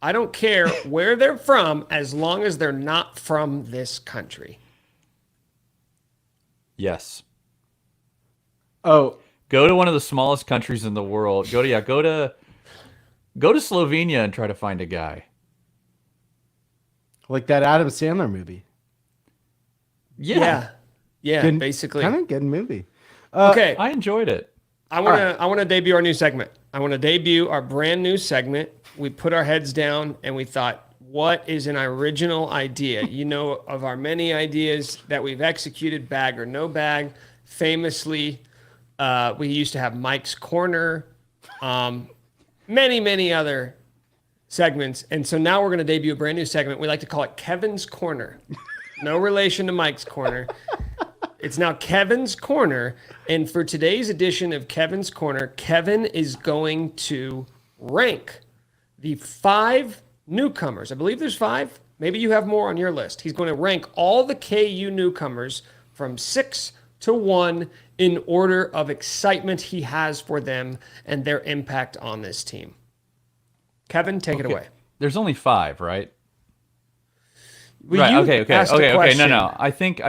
I don't care where they're from as long as they're not from this country.
Yes.
Oh,
go to one of the smallest countries in the world. Go to Slovenia and try to find a guy.
Like that Adam Sandler movie.
Yeah, good, basically.
Kind of good movie.
Okay.
I enjoyed it.
I want to debut our new segment. I want to debut our brand new segment. We put our heads down and we thought, what is an original idea? Of our many ideas that we've executed, bag or no bag. Famously, we used to have Mike's Corner, many, many other segments. And so now we're going to debut a brand new segment. We like to call it Kevin's Corner. No relation to Mike's Corner. It's now Kevin's Corner. And for today's edition of Kevin's Corner, Kevin is going to rank the 5 newcomers. I believe there's 5. Maybe you have more on your list. He's going to rank all the KU newcomers from 6 to 1 in order of excitement he has for them and their impact on this team. Kevin, take it away.
There's only 5, right?
Well,
right. Okay. No. I think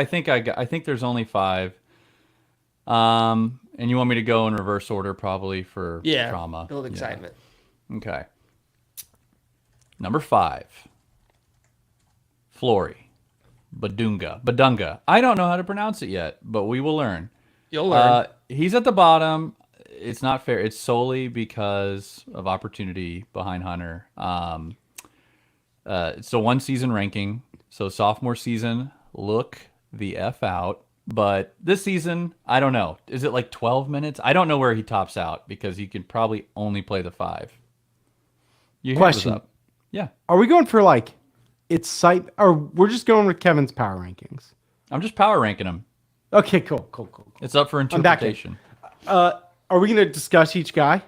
there's only 5. And you want me to go in reverse order probably for trauma.
Build excitement.
Yeah. Okay. Number 5. Flory. Badunga. I don't know how to pronounce it yet, but we will learn.
You'll learn.
He's at the bottom. it's not fair. It's solely because of opportunity behind Hunter. It's a 1-season ranking. So sophomore season, look the F out. But this season, I don't know. Is it like 12 minutes? I don't know where he tops out because he can probably only play the 5. Your hand was
Question.
up. Yeah.
Are we going for like it's site or we're just going with Kevin's power rankings?
I'm just power ranking him.
Okay, cool.
It's up for
I'm back in.
interpretation.
Are we going to discuss each guy?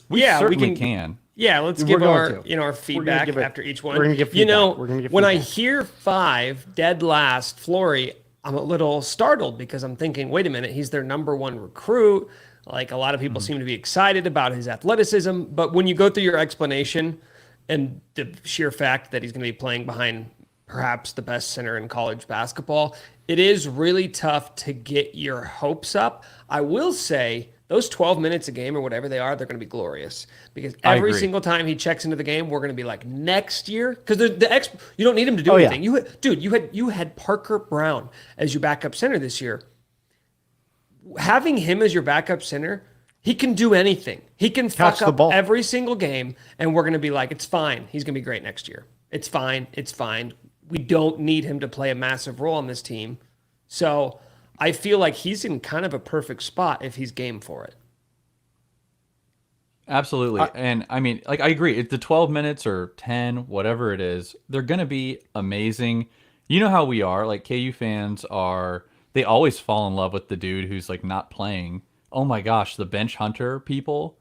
We certainly can.
Yeah, let's
We're
give
going
our
to.
our feedback
give it-
after each one.
we're gonna give feedback. We're gonna give
when I
feedback.
hear 5 dead last, Flory, I'm a little startled because I'm thinking, wait a minute, he's their number 1 recruit. Like a lot of people seem to be excited about his athleticism, but when you go through your explanation and the sheer fact that he's going to be playing behind perhaps the best center in college basketball, it is really tough to get your hopes up. I will say those 12 minutes a game or whatever they are, they're going to be glorious because
I
every
agree.
single time he checks into the game, we're going to be like next year because you don't need him to do
Oh, yeah.
anything. You had Parker Brown as your backup center this year. Having him as your backup center, he can do anything. He can
Catch
fuck
the
up
ball.
every single game, and we're going to be like, it's fine. He's going to be great next year. It's fine. It's fine. We don't need him to play a massive role on this team. So I feel like he's in kind of a perfect spot if he's game for it.
Absolutely. And I mean, like, I agree. If the 12 minutes or 10, whatever it is, they're going to be amazing. You know how we are. Like, KU fans are, they always fall in love with the dude who's, like, not playing. Oh my gosh, the bench hunter people,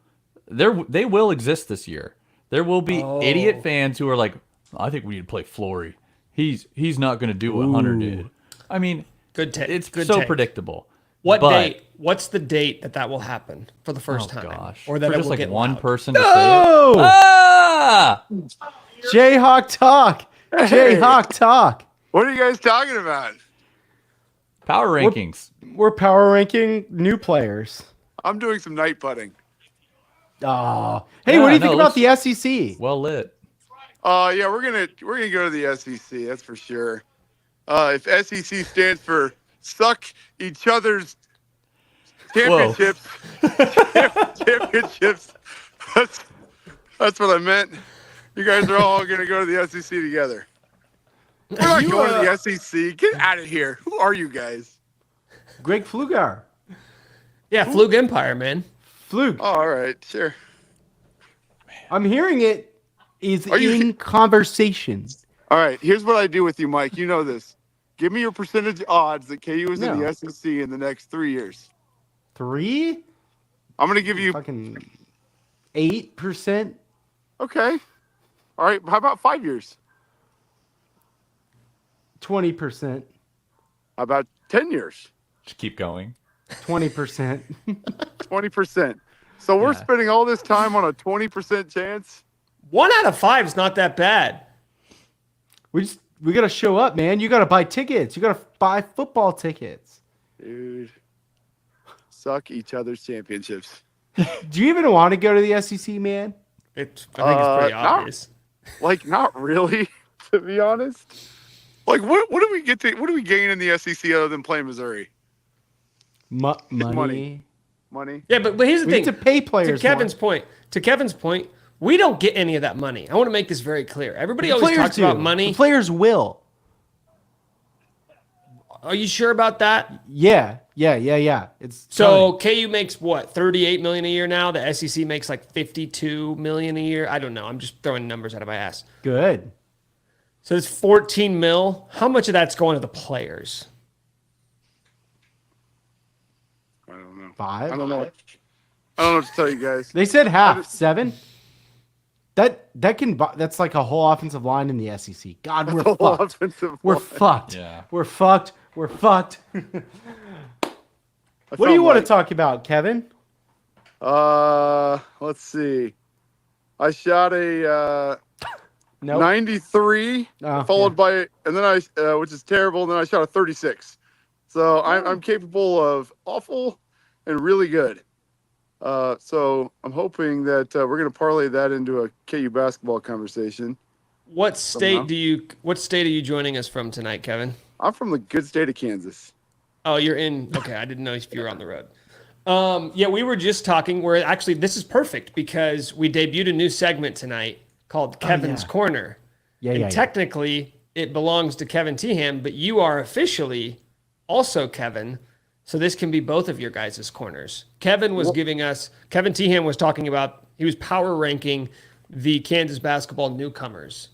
they will exist this year. There will be idiot fans who are like, I think we need to play Flory. He's not going to do what Hunter did. I mean, it's
Good
so
take.
predictable.
What
But-
date? What's the date that will happen for the first time?
Gosh.
Or that
For
it
just
will
like
get
one
loud?
person to say it.
Oh,
Ah!
Jayhawk talk. Jayhawk talk.
What are you guys talking about?
Power rankings.
We're power ranking new players.
I'm doing some night putting.
Oh, hey,
Yeah,
what do you
no,
think about the SEC?
Well lit.
Yeah, we're gonna go to the SEC. That's for sure. If SEC stands for suck each other's championships, championships. That's what I meant. You guys are all gonna go to the SEC together. We're not going to the SEC. Get out of here. Who are you guys?
Greg Flugar.
Yeah, Flug Empire, man.
Flug.
Oh, all right, sure.
I'm hearing it is
Are you-
in conversations.
All right, here's what I do with you, Mike. You know this. Give me your percentage odds that KU is in
No.
the SEC in the next 3 years.
3?
I'm gonna give you.
Fucking 8%?
Okay. All right. How about 5 years?
20%.
How about 10 years?
Just keep going.
20%.
20%. So we're
Yeah.
spending all this time on a 20% chance.
1 out of 5 is not that bad.
We gotta show up, man. You gotta buy tickets. You gotta buy football tickets.
Dude. Suck each other's championships.
Do you even want to go to the SEC, man?
I think it's pretty
not-
obvious.
Like, not really, to be honest. Like, what do we get to? What do we gain in the SEC other than playing Missouri?
Money.
Money.
Yeah, but here's the
We
thing.
need to pay players.
To Kevin's point, we don't get any of that money. I want to make this very clear. Everybody
more.
always
Players
talks
do.
about money.
The players will.
Are you sure about that?
Yeah. It's
So
coming.
KU makes what, 38 million a year now? The SEC makes like 52 million a year. I don't know. I'm just throwing numbers out of my ass.
Good.
So it's 14 mil. How much of that's going to the players?
I don't know.
5.
I don't know. I don't know what to tell you guys.
They said half. 7. That's like a whole offensive line in the SEC. God, we're
Whole
fucked.
offensive
We're
line.
fucked.
Yeah.
We're fucked. We're fucked.
I
What do you
found
want to
Mike.
talk about, Kevin?
Let's see. I shot a
No.
93,
Oh,
followed by, and then I, which is terrible. And then I shot a 36. So I'm capable of awful and really good. So I'm hoping that we're going to parlay that into a KU basketball conversation.
What state
Somehow.
what state are you joining us from tonight, Kevin?
I'm from the good state of Kansas.
Oh, you're in. Okay, I didn't know if you were on the road. Yeah, we were just talking where actually this is perfect because we debuted a new segment tonight called Kevin's
yeah.
Corner. And technically it belongs to Kevin Teeham, but you are officially also Kevin. So this can be both of your guys' corners. Kevin Teeham was talking about, he was power ranking the Kansas basketball newcomers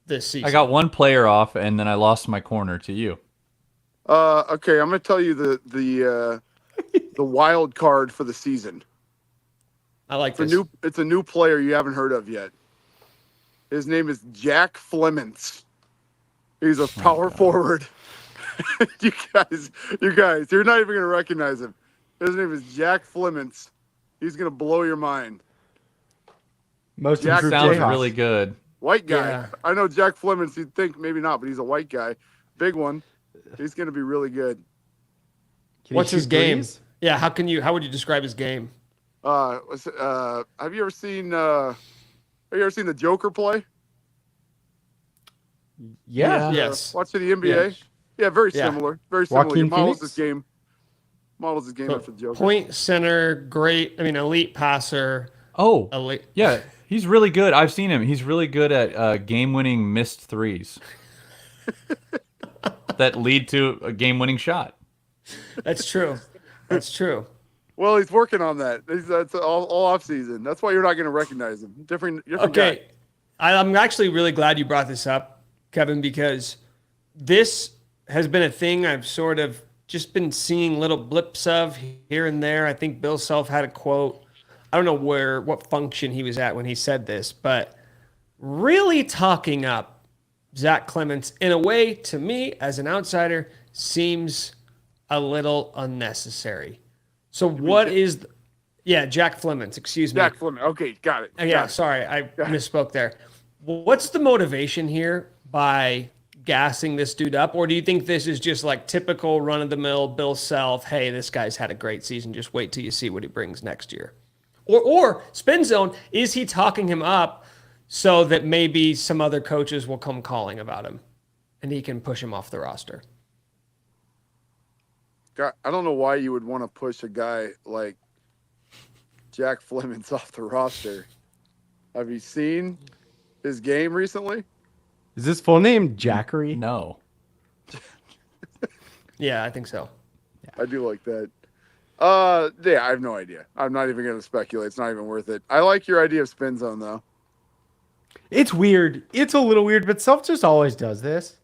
this season.
I got one player off, and then I lost my corner to you.
Okay, I'm going to tell you the wild card for the season.
I like this.
It's a new player you haven't heard of yet. His name is Jack Flemons. He's a power forward. You guys, you're not even going to recognize him. His name is Jack Flemons. He's going to blow your mind.
Most
Jack
improved
Sounds
Jayhawks.
really good.
White guy.
Yeah.
I know Jack Flemons, you'd think maybe not, but he's a white guy. Big one. He's going to be really good.
Can he
What's his
shoot
game?
threes?
Yeah, how would you describe his game?
Have you ever seen the Joker play?
Yeah.
Yes.
Watch the NBA. Yeah, very
Yeah.
similar. Very similar.
Joaquin
He models
Phoenix?
his game. Models his game
So,
after the Joker.
point center, elite passer.
Oh,
Elite.
yeah. He's really good. I've seen him. He's really good at game-winning missed threes that lead to a game-winning shot.
That's true. That's true.
Well, he's working on that. That's all off season. That's why you're not going to recognize him. Different
Okay.
guy.
I'm actually really glad you brought this up, Kevin, because this has been a thing I've sort of just been seeing little blips of here and there. I think Bill Self had a quote. I don't know what function he was at when he said this, but really talking up Zach Clements in a way, to me, as an outsider, seems a little unnecessary. So what is... Jack Clements, excuse me.
Jack Fleming. Okay, got it.
Yeah, sorry, I misspoke there. What's the motivation here by gassing this dude up? Or do you think this is just like typical run-of-the-mill Bill Self, hey, this guy's had a great season, just wait till you see what he brings next year? Or Spin Zone, is he talking him up so that maybe some other coaches will come calling about him and he can push him off the roster?
God, I don't know why you would want to push a guy like Jack Flemons off the roster. Have you seen his game recently?
Is his full name Jackery?
No.
Yeah, I think so.
I do like that. Yeah, I have no idea. I'm not even going to speculate. It's not even worth it. I like your idea of Spin Zone, though.
It's weird. It's a little weird, but Self just always does this.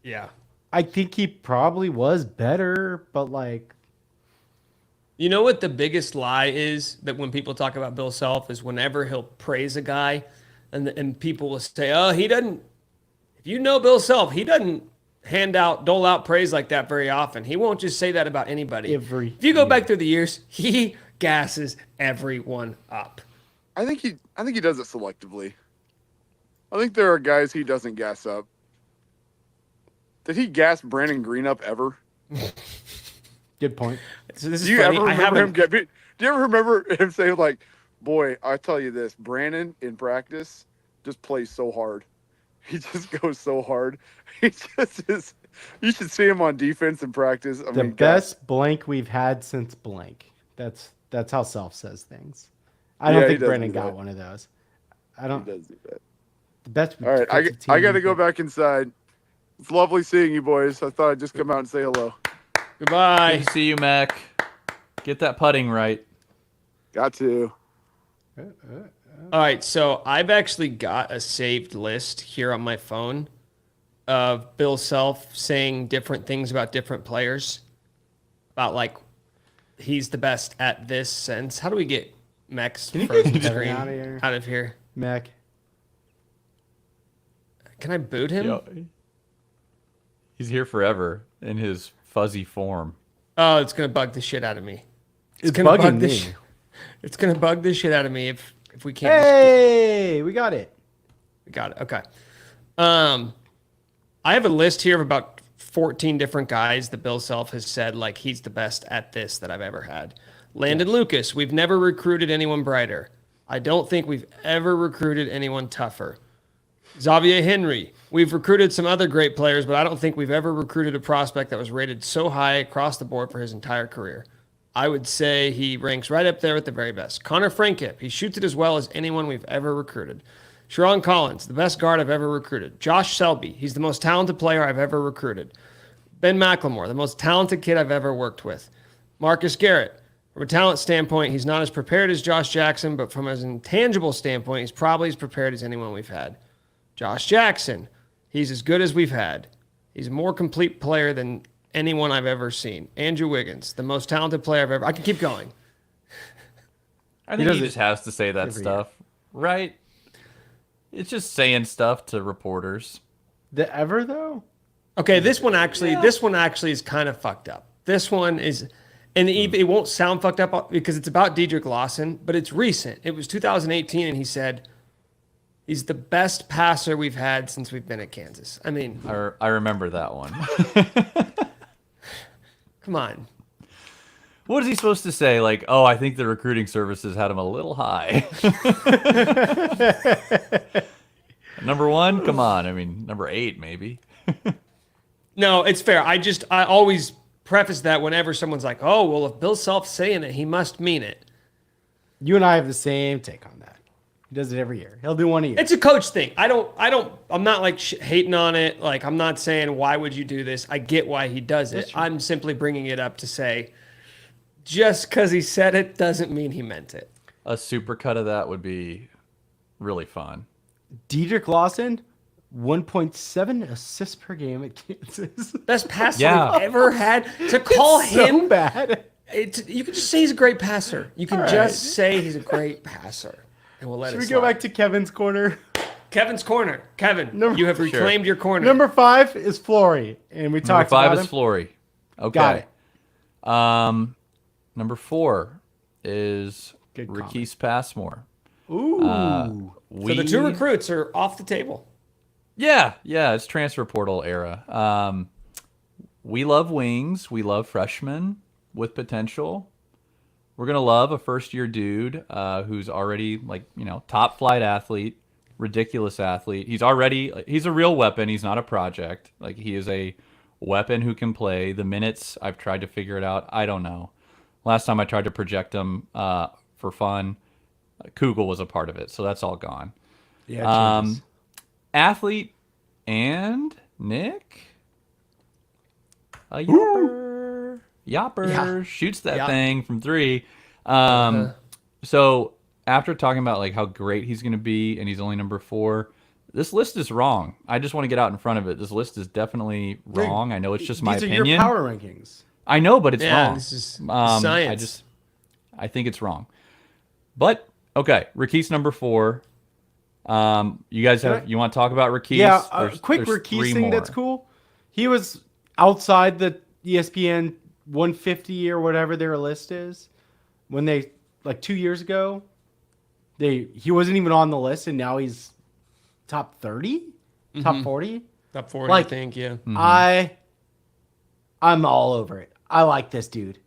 Yeah.
I think he probably was better, but like...
You know what the biggest lie is that when people talk about Bill Self is whenever he'll praise a guy and people will say, oh, he doesn't, if you know Bill Self, he doesn't dole out praise like that very often. He won't just say that about anybody. If you go back through the years, he gasses everyone up.
I think he does it selectively. I think there are guys he doesn't gas up. Did he gas Brandon Green up ever?
Good point.
So this is
Do you
funny.
ever remember him saying, like, boy, I tell you this, Brandon in practice just plays so hard. He just goes so hard. He just is. You should see him on defense in practice.
The best blank we've had since blank. That's how Self says things. I don't think Brandon got one of those. I don't.
He does do that.
The best.
All right, I got to go back inside. It's lovely seeing you boys. I thought I'd just come out and say hello.
Goodbye.
Good to see you, Mac. Get that putting right.
Got to.
All right, so I've actually got a saved list here on my phone of Bill Self saying different things about different players. About like, he's the best at this sense. How do we get Mac's frozen screen out of here?
Mac.
Can I boot him?
Yo, he's here forever in his fuzzy form.
Oh, it's gonna bug the shit out of me.
It's
gonna
bugging
bug
me.
the It's gonna bug the shit out of me if we can't.
Hey, we got it.
We got it. Okay. I have a list here of about 14 different guys that Bill Self has said like he's the best at this that I've ever had. Landon Lucas, we've never recruited anyone brighter. I don't think we've ever recruited anyone tougher. Xavier Henry, we've recruited some other great players, but I don't think we've ever recruited a prospect that was rated so high across the board for his entire career. I would say he ranks right up there with the very best. Connor Frankip, he shoots it as well as anyone we've ever recruited. Sharon Collins, the best guard I've ever recruited. Josh Selby, he's the most talented player I've ever recruited. Ben McLemore, the most talented kid I've ever worked with. Marcus Garrett, from a talent standpoint, he's not as prepared as Josh Jackson, but from an intangible standpoint, he's probably as prepared as anyone we've had. Josh Jackson, he's as good as we've had. He's a more complete player than anyone I've ever seen. Andrew Wiggins, the most talented player I've ever. I can keep going.
I think he just has to say that stuff, right? It's just saying stuff to reporters.
The ever though?
Okay, this one actually is kind of fucked up. This one is, and it won't sound fucked up because it's about Dedrick Lawson, but it's recent. It was 2018, and he said he's the best passer we've had since we've been at Kansas. I mean,
I remember that one.
Come on.
What is he supposed to say? Like, oh, I think the recruiting services had him a little high. Number 1? Come on. I mean, number 8, maybe.
No, it's fair. I always preface that whenever someone's like, oh, well, if Bill Self's saying it, he must mean it.
You and I have the same take on that. He does it every year. He'll do one a year.
It's a coach thing. I'm not like hating on it. Like, I'm not saying, why would you do this? I get why he does it. I'm simply bringing it up to say, just because he said it doesn't mean he meant it.
A supercut of that would be really fun.
Dedrick Lawson, 1.7 assists per game at Kansas.
Best passer we've ever had. To call him
so bad.
You can just say he's a great passer. You can just say he's a great passer. And we'll let
Should
it
we
slide.
go back to Kevin's corner?
Kevin's corner. Kevin, you have reclaimed your corner.
Number 5 is Flory, and we talked about
Number 5
him.
is Flory. Okay.
Got it.
Number 4 is
Good
Rakese Passmore.
Ooh.
So the 2 recruits are off the table.
Yeah, it's transfer portal era. We love wings. We love freshmen with potential. We're going to love a first-year dude who's already, top flight athlete, ridiculous athlete. He's a real weapon. He's not a project. Like, he is a weapon who can play. The minutes, I've tried to figure it out. I don't know. Last time I tried to project him for fun, Kugel was a part of it, so that's all gone.
Yeah,
Athlete and Nick? A yopper. Yopper shoots that thing from 3. So after talking about how great he's going to be and he's only number 4, this list is wrong. I just want to get out in front of it. This list is definitely wrong. I know it's just my opinion.
These are your power rankings.
I know, but it's wrong.
This is science.
I think it's wrong. But okay, Rakese number 4. You guys you want to talk about Rakese?
Yeah,
there's
quick Rakese
3
thing
more.
that's cool. He was outside the ESPN 150 or whatever their list is when they 2 years ago. He wasn't even on the list, and now he's top 30, top 40.
Top 40, I think. Yeah.
Mm-hmm. I'm all over it. I like this dude.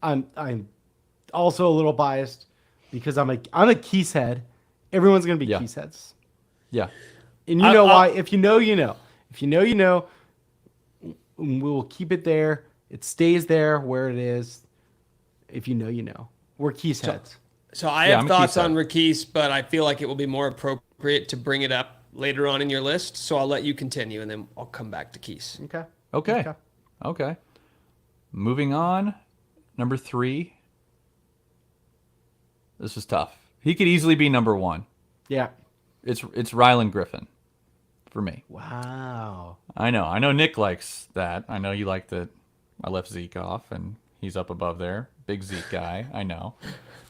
I'm also a little biased because I'm a Keese head. Everyone's gonna be Keese heads.
Yeah.
And you know why? If you know, you know. If you know, you know. We will keep it there. It stays there where it is. If you know, you know. We're Keese heads.
So I have thoughts on Rakese, but I feel like it will be more appropriate to bring it up later on in your list. So I'll let you continue, and then I'll come back to Keese.
Okay. Moving on. Number 3. This is tough. He could easily be number 1.
Yeah.
It's Rylan Griffin for me.
Wow.
I know Nick likes that. I know you like that I left Zeke off and he's up above there. Big Zeke guy. I know.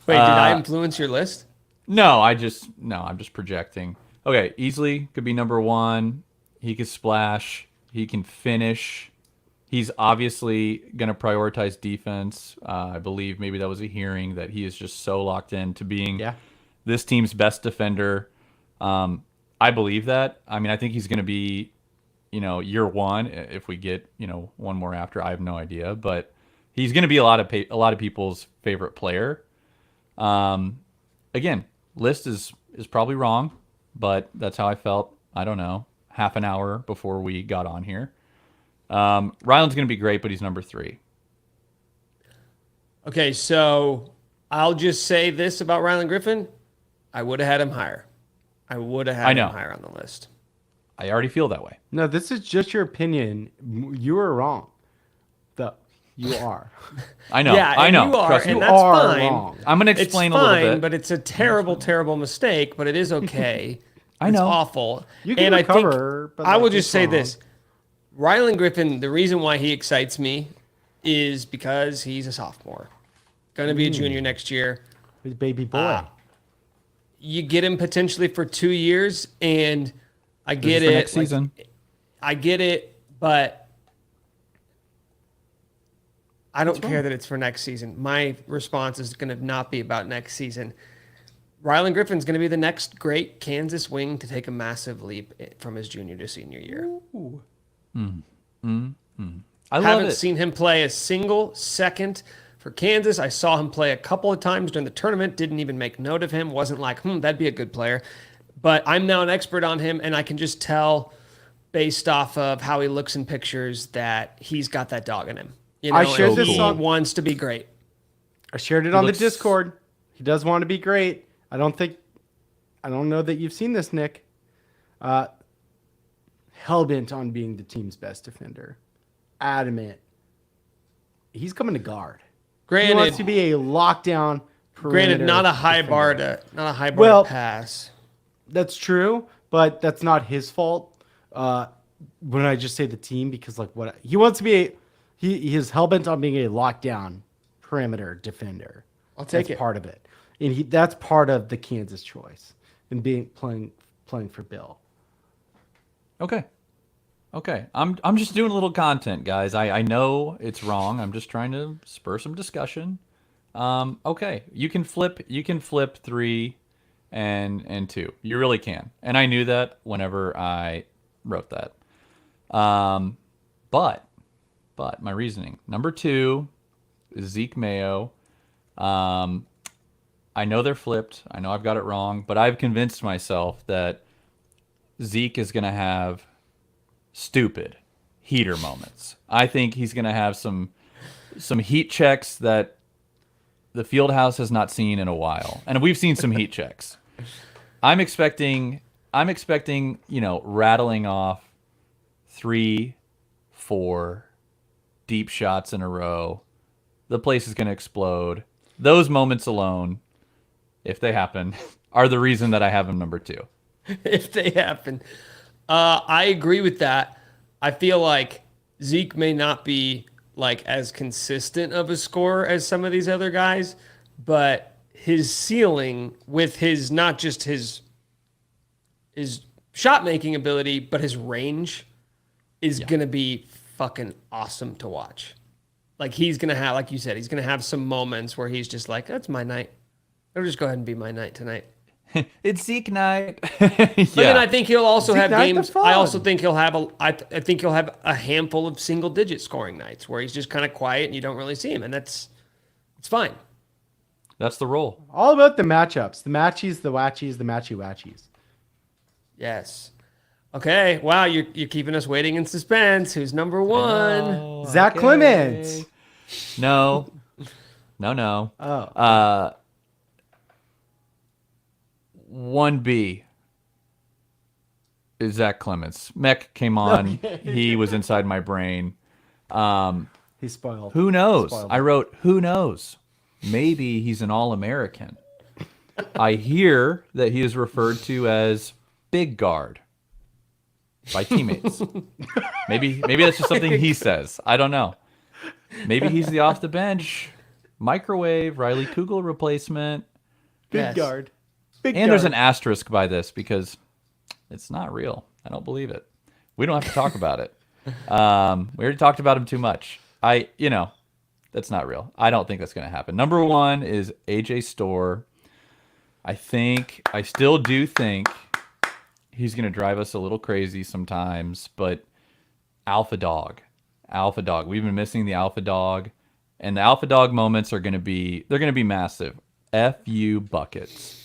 Wait, did I influence your list?
No, I'm just projecting. Okay, easily could be number 1. He could splash. He can finish. He's obviously going to prioritize defense. I believe maybe that was a hearing that he is just so locked in to being this team's best defender. I believe that. I mean, I think he's going to be, year 1. If we get, one more after, I have no idea. But he's going to be a lot of people's favorite player. Again, list is probably wrong, but that's how I felt. I don't know. Half an hour before we got on here. Ryland's going to be great, but he's number 3.
Okay, so I'll just say this about Rylan Griffin. I would have had him higher. I would have had him higher on the list.
I already feel that way.
No, this is just your opinion. You were wrong. You are.
I know.
Yeah,
I know.
you are,
Trust me.
and that's fine.
Wrong.
I'm going to explain a little bit.
But it's a terrible, terrible mistake, but it is okay.
I know.
It's awful.
You can
and
recover,
I
but
think I will
like,
just
it's
say
wrong.
this. Rylan Griffin, the reason why he excites me is because he's a sophomore. Going to be a junior next year.
He's a baby boy.
You get him potentially for 2 years, and I get
This is for
it.
next season.
I get it, but I don't care that it's for next season. My response is going to not be about next season. Rylan Griffin's going to be the next great Kansas wing to take a massive leap from his junior to senior year.
I love
Haven't
it.
seen him play a single second for Kansas. I saw him play a couple of times during the tournament. Didn't even make note of him. Wasn't like, that'd be a good player. But I'm now an expert on him, and I can just tell based off of how he looks in pictures that he's got that dog in him. You know,
I shared
and
this
he
on-
wants to be great.
I shared it on
looks-
the Discord. He does want to be great. I don't know that you've seen this, Nick. Hellbent on being the team's best defender. Adamant. He's coming to guard. He wants to
Granted,
be a lockdown perimeter
not a high bar
defender.
to pass.
That's true, but that's not his fault. When I just say the team, because like what he wants to be, he is hellbent on being a lockdown perimeter defender.
I'll take
That's
it.
part of it, and that's part of the Kansas choice and playing for Bill.
Okay. I'm just doing a little content, guys. I know it's wrong. I'm just trying to spur some discussion. Okay. You can flip 3 and 2. You really can. And I knew that whenever I wrote that. But my reasoning. Number 2 is Zeke Mayo. I know they're flipped. I know I've got it wrong, but I've convinced myself that Zeke is going to have stupid heater moments. I think he's going to have some heat checks that the field house has not seen in a while. And we've seen some heat checks. I'm expecting, rattling off 3, 4 deep shots in a row. The place is going to explode. Those moments alone, if they happen, are the reason that I have him number 2.
If they happen. I agree with that. I feel like Zeke may not be like as consistent of a scorer as some of these other guys, but his ceiling with his not just his shot making ability, but his range is gonna be fucking awesome to watch. Like he's gonna have, like you said, he's gonna have some moments where he's just like, that's my night. I'll just go ahead and be my night tonight.
It's Zeke night.
But then I think he'll also
Zeke
have
nights are
games.
fun.
I also think he'll have I think he'll have a handful of single digit scoring nights where he's just kind of quiet and you don't really see him, and it's fine.
That's the role.
All about the matchups, the matchies, the watchies, the matchy watchies.
Yes. Okay. Wow, you're keeping us waiting in suspense. Who's number 1?
Zach Clements.
No.
Oh,
1B is Zach Clements. Mech came on. He was inside my brain.
he's spoiled.
Who knows?
Spoiled.
I wrote, who knows? Maybe he's an All-American. I hear that he is referred to as Big Guard by teammates. Maybe that's just something he says. I don't know. Maybe he's the off the bench microwave Riley Kugel replacement.
Big
Yes.
guard. Big
And there's
guard.
an asterisk by this because it's not real. I don't believe it. We don't have to talk about it. We already talked about him too much. That's not real. I don't think that's going to happen. Number 1 is AJ Storr. I still do think he's going to drive us a little crazy sometimes, but alpha dog. We've been missing the alpha dog, and the alpha dog moments they're going to be massive. FU buckets.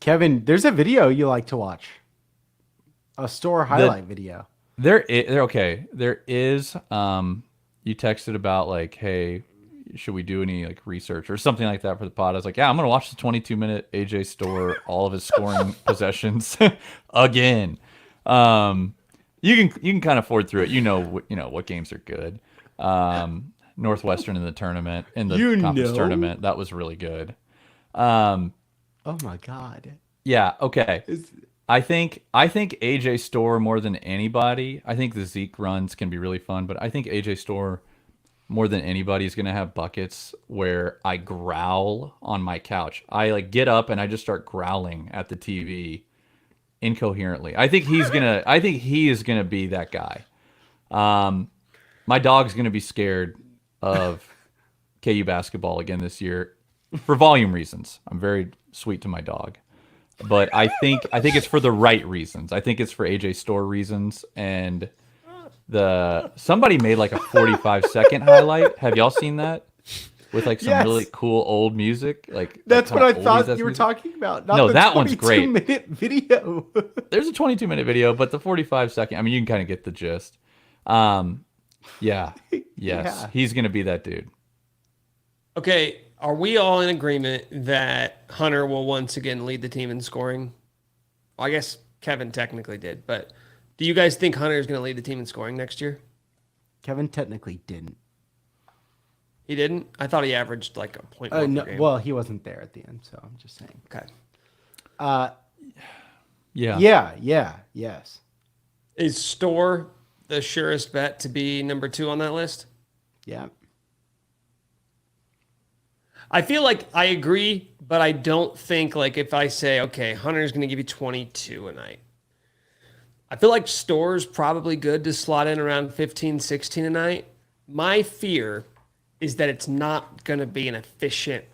Kevin, there's a video you like to watch. A store highlight video.
There is. You texted about like, hey, should we do any like research or something like that for the pod? I was like, yeah, I'm gonna watch the 22-minute AJ Store, all of his scoring possessions again. You can kind of ford through it. You know what games are good. Northwestern in the tournament, in the conference tournament, that was really good.
Oh my God.
Yeah. Okay. I think AJ Store more than anybody. I think the Zeke runs can be really fun, but I think AJ Store more than anybody is gonna have buckets where I growl on my couch. I like get up and I just start growling at the TV incoherently. I think he is gonna be that guy. My dog's gonna be scared of KU basketball again this year for volume reasons. I'm very sweet to my dog. But I think it's for the right reasons. I think it's for AJ Store reasons. And somebody made like a 45-second highlight. Have y'all seen that? With like some really cool old music. Like
that's what I thought you were talking about. Not
no,
the
that one's great.
22-minute video.
There's a 22-minute video, but the 45-second. I mean, you can kind of get the gist. Yeah. Yes.
Yeah.
He's gonna be that dude.
Okay. Are we all in agreement that Hunter will once again lead the team in scoring? Well, I guess Kevin technically did, but do you guys think Hunter is going to lead the team in scoring next year?
Kevin technically didn't.
He didn't? I thought he averaged like a point more
No,
per game.
well, he wasn't there at the end, so I'm just saying.
Okay.
Yes.
Is Store the surest bet to be number 2 on that list?
Yeah.
I feel like I agree, but I don't think like if I say, okay, Hunter's going to give you 22 a night. I feel like Store's probably good to slot in around 15, 16 a night. My fear is that it's not going to be an efficient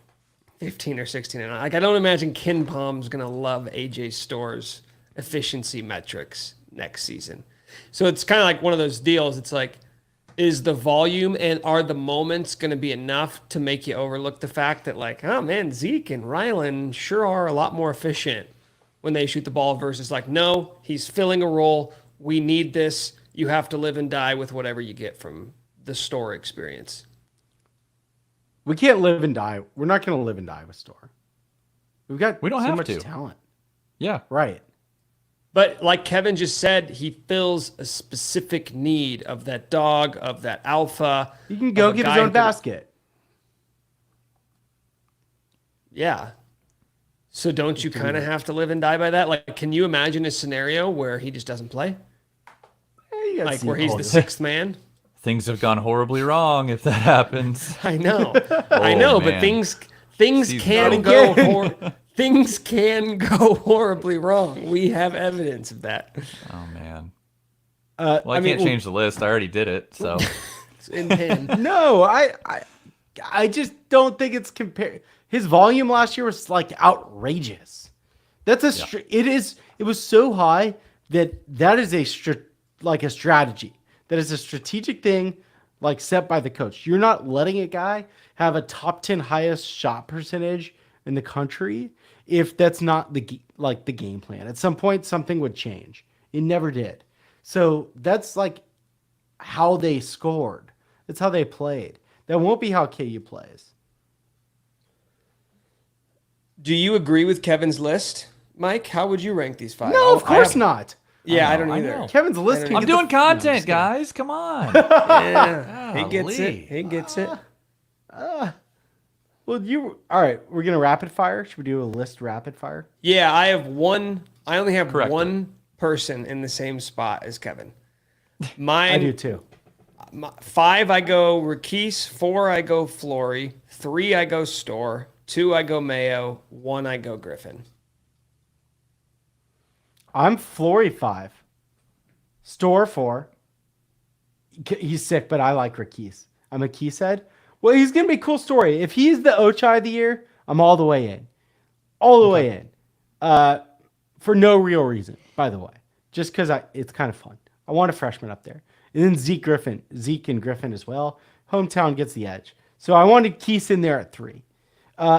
15 or 16 a night. Like I don't imagine Ken Palm's going to love AJ Store's efficiency metrics next season. So it's kind of like one of those deals. It's like, is the volume and are the moments going to be enough to make you overlook the fact that like, oh man, Zeke and Rylan sure are a lot more efficient when they shoot the ball versus like, no, he's filling a role. We need this. You have to live and die with whatever you get from the Store experience.
We can't live and die. We're not going to live and die with Store. We don't
so
have
much
talent.
Yeah.
Right.
But like Kevin just said, he fills a specific need of that dog, of that alpha.
He can go get his own basket.
Yeah. So don't you kind of have to live and die by that? Like, can you imagine a scenario where he just doesn't play? Like where he's the 6th man?
Things have gone horribly wrong if that happens.
I know. But things can go horribly wrong. We have evidence of that.
Oh man. Well, I can't change the list. I already did it. So
it's in pen.
No, I just don't think it's compared. His volume last year was like outrageous. That's it was so high that is a strategy. That is a strategic thing like set by the coach. You're not letting a guy have a top 10 highest shot percentage in the country if that's not the game plan. At some point, something would change. It never did. So that's like how they scored. That's how they played. That won't be how KU plays.
Do you agree with Kevin's list, Mike? How would you rank these 5?
No, of course not.
Yeah, I don't either.
Kevin's list.
I'm doing content, guys. Come on.
Yeah, he gets it. He gets it.
Well, all right. We're gonna rapid fire. Should we do a list rapid fire?
Yeah, I only have one person in the same spot as Kevin. Mine.
I do too.
5, I go Rakis. 4, I go Flory. 3, I go Store. 2, I go Mayo. 1, I go Griffin.
I'm Flory 5. Store 4. He's sick, but I like Rakis. I'm a Keys head. Well, he's going to be a cool story. If he's the Ochai of the year, I'm all the way in. All the way in. For no real reason, by the way. Just because it's kind of fun. I want a freshman up there. And then Zeke and Griffin as well. Hometown gets the edge. So I wanted Keys in there at 3.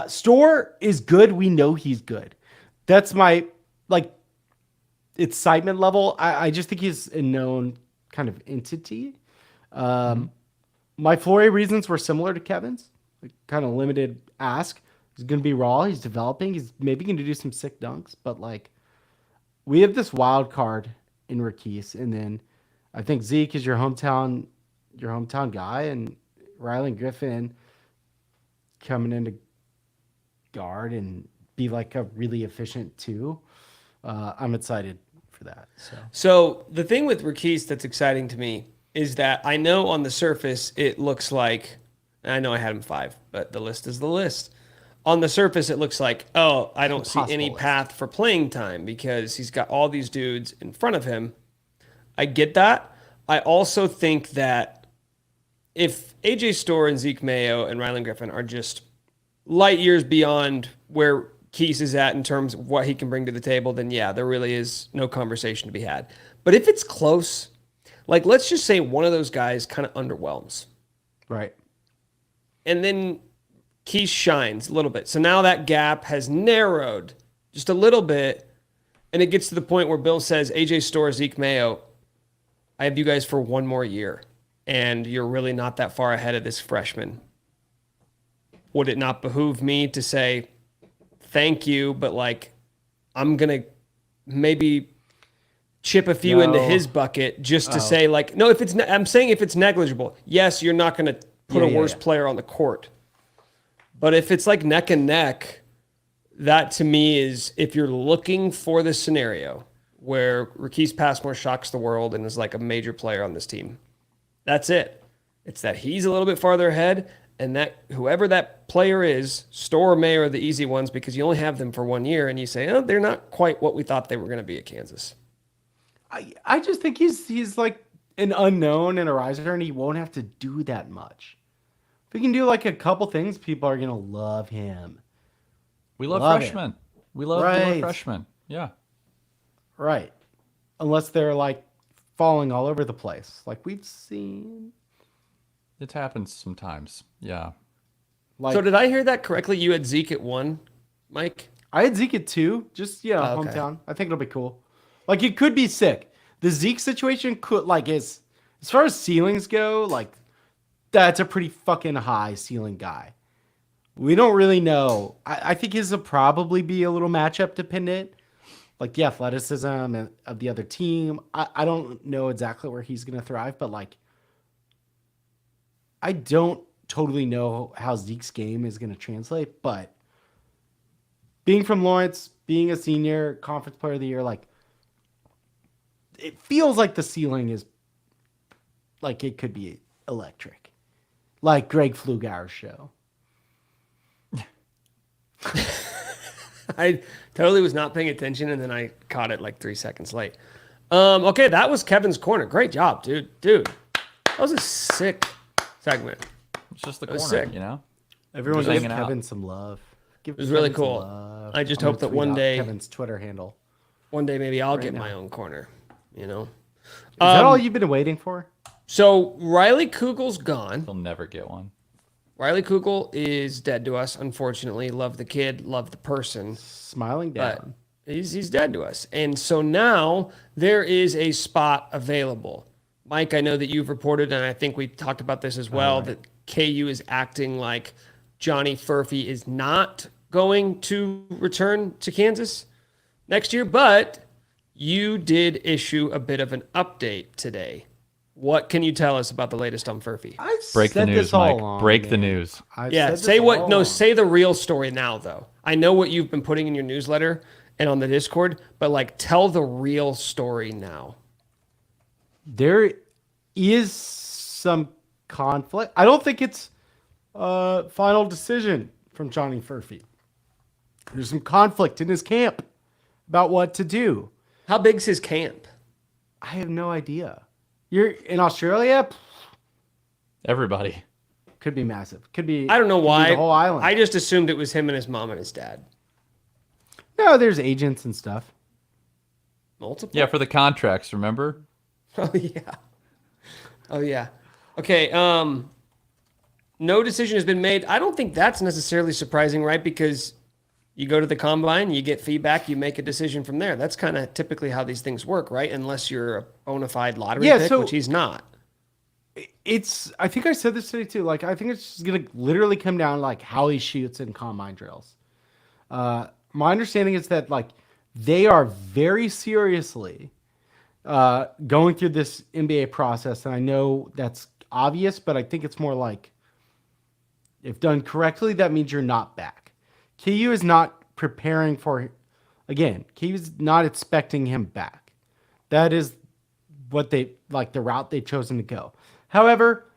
Store is good. We know he's good. That's my, excitement level. I just think he's a known kind of entity. My Flory reasons were similar to Kevin's. kind of limited ask. He's going to be raw. He's developing. He's maybe going to do some sick dunks, but like we have this wild card in Rakis, and then I think Zeke is your hometown guy, and Riley Griffin coming into guard and be like a really efficient 2. I'm excited for that.
So the thing with Rakis that's exciting to me is that I know on the surface it looks like, and I know I had him 5, but the list is the list. On the surface, it looks like, oh, I don't see any path for playing time because he's got all these dudes in front of him. I get that. I also think that if AJ Storr and Zeke Mayo and Rylan Griffin are just light years beyond where Keese is at in terms of what he can bring to the table, then yeah, there really is no conversation to be had. But if it's close, like let's just say one of those guys kind of underwhelms.
Right.
And then Keese shines a little bit. So now that gap has narrowed just a little bit. And it gets to the point where Bill says, AJ Storr, Zeke Mayo, I have you guys for one more year. And you're really not that far ahead of this freshman. Would it not behoove me to say, thank you, but like, I'm going to maybe chip a few into his bucket just to say like, no, I'm saying if it's negligible, yes, you're not going to put a worse player on the court. But if it's like neck and neck, that to me is if you're looking for this scenario where Rakis Passmore shocks the world and is like a major player on this team, that's it. It's that he's a little bit farther ahead and that whoever that player is, Storr or May are the easy ones because you only have them for 1 year and you say, oh, they're not quite what we thought they were going to be at Kansas.
I just think he's like an unknown and a riser and he won't have to do that much. If he can do like a couple things, people are going to love him.
We love freshmen. We love freshmen. Yeah.
Right. Unless they're like falling all over the place. Like we've seen.
It happens sometimes. Yeah.
Like,
so did I hear that correctly? You had Zeke at 1, Mike?
I had Zeke at 2. Just, hometown. I think it'll be cool. Like it could be sick. The Zeke situation could like as far as ceilings go, like that's a pretty fucking high ceiling guy. We don't really know. I think his will probably be a little matchup dependent. Like the athleticism of the other team. I don't know exactly where he's going to thrive, but like I don't totally know how Zeke's game is going to translate, but being from Lawrence, being a senior, conference player of the year, like it feels like the ceiling is like it could be electric. Like Greg Flugauer's show.
I totally was not paying attention, and then I caught it like 3 seconds late. Okay, that was Kevin's Corner. Great job, dude. That was a sick segment.
It's just the corner,
sick.
you know?
Everyone
Just
give
hanging
Kevin
out.
some love.
It was really cool. I just hope that one day
Kevin's Twitter handle.
One day maybe I'll get my own corner, you know?
Is that all you've been waiting for?
So Riley Kugel's gone.
He'll never get one.
Riley Kugel is dead to us, unfortunately. Love the kid, love the person.
Smiling
But
down.
he's dead to us. And so now there is a spot available. Mike, I know that you've reported, and I think we talked about this as well, that KU is acting like Johnny Furphy is not going to return to Kansas next year, but you did issue a bit of an update today. What can you tell us about the latest on Furphy?
Break the news, Mike. Break the news.
Say the real story now, though. I know what you've been putting in your newsletter and on the Discord, but like tell the real story now.
There is some conflict. I don't think it's a final decision from Johnny Furphy. There's some conflict in his camp about what to do.
How big's his camp?
I have no idea. You're in Australia?
Everybody.
Could be massive. Could be.
I don't know why.
The whole island.
I just assumed it was him and his mom and his dad.
No, there's agents and stuff.
Multiple?
Yeah, for the contracts, remember?
Oh, yeah. Oh, yeah. Okay. No decision has been made. I don't think that's necessarily surprising, right? Because you go to the combine, you get feedback, you make a decision from there. That's kind of typically how these things work, right? Unless you're a bona fide lottery pick, which he's not.
I think I said this today too. Like, I think it's just gonna literally come down to like how he shoots in combine drills. My understanding is that like they are very seriously going through this NBA process, and I know that's obvious, but I think it's more like if done correctly, that means you're not back. KU is not preparing for. Again, KU's not expecting him back. That is what they like the route they've chosen to go. However,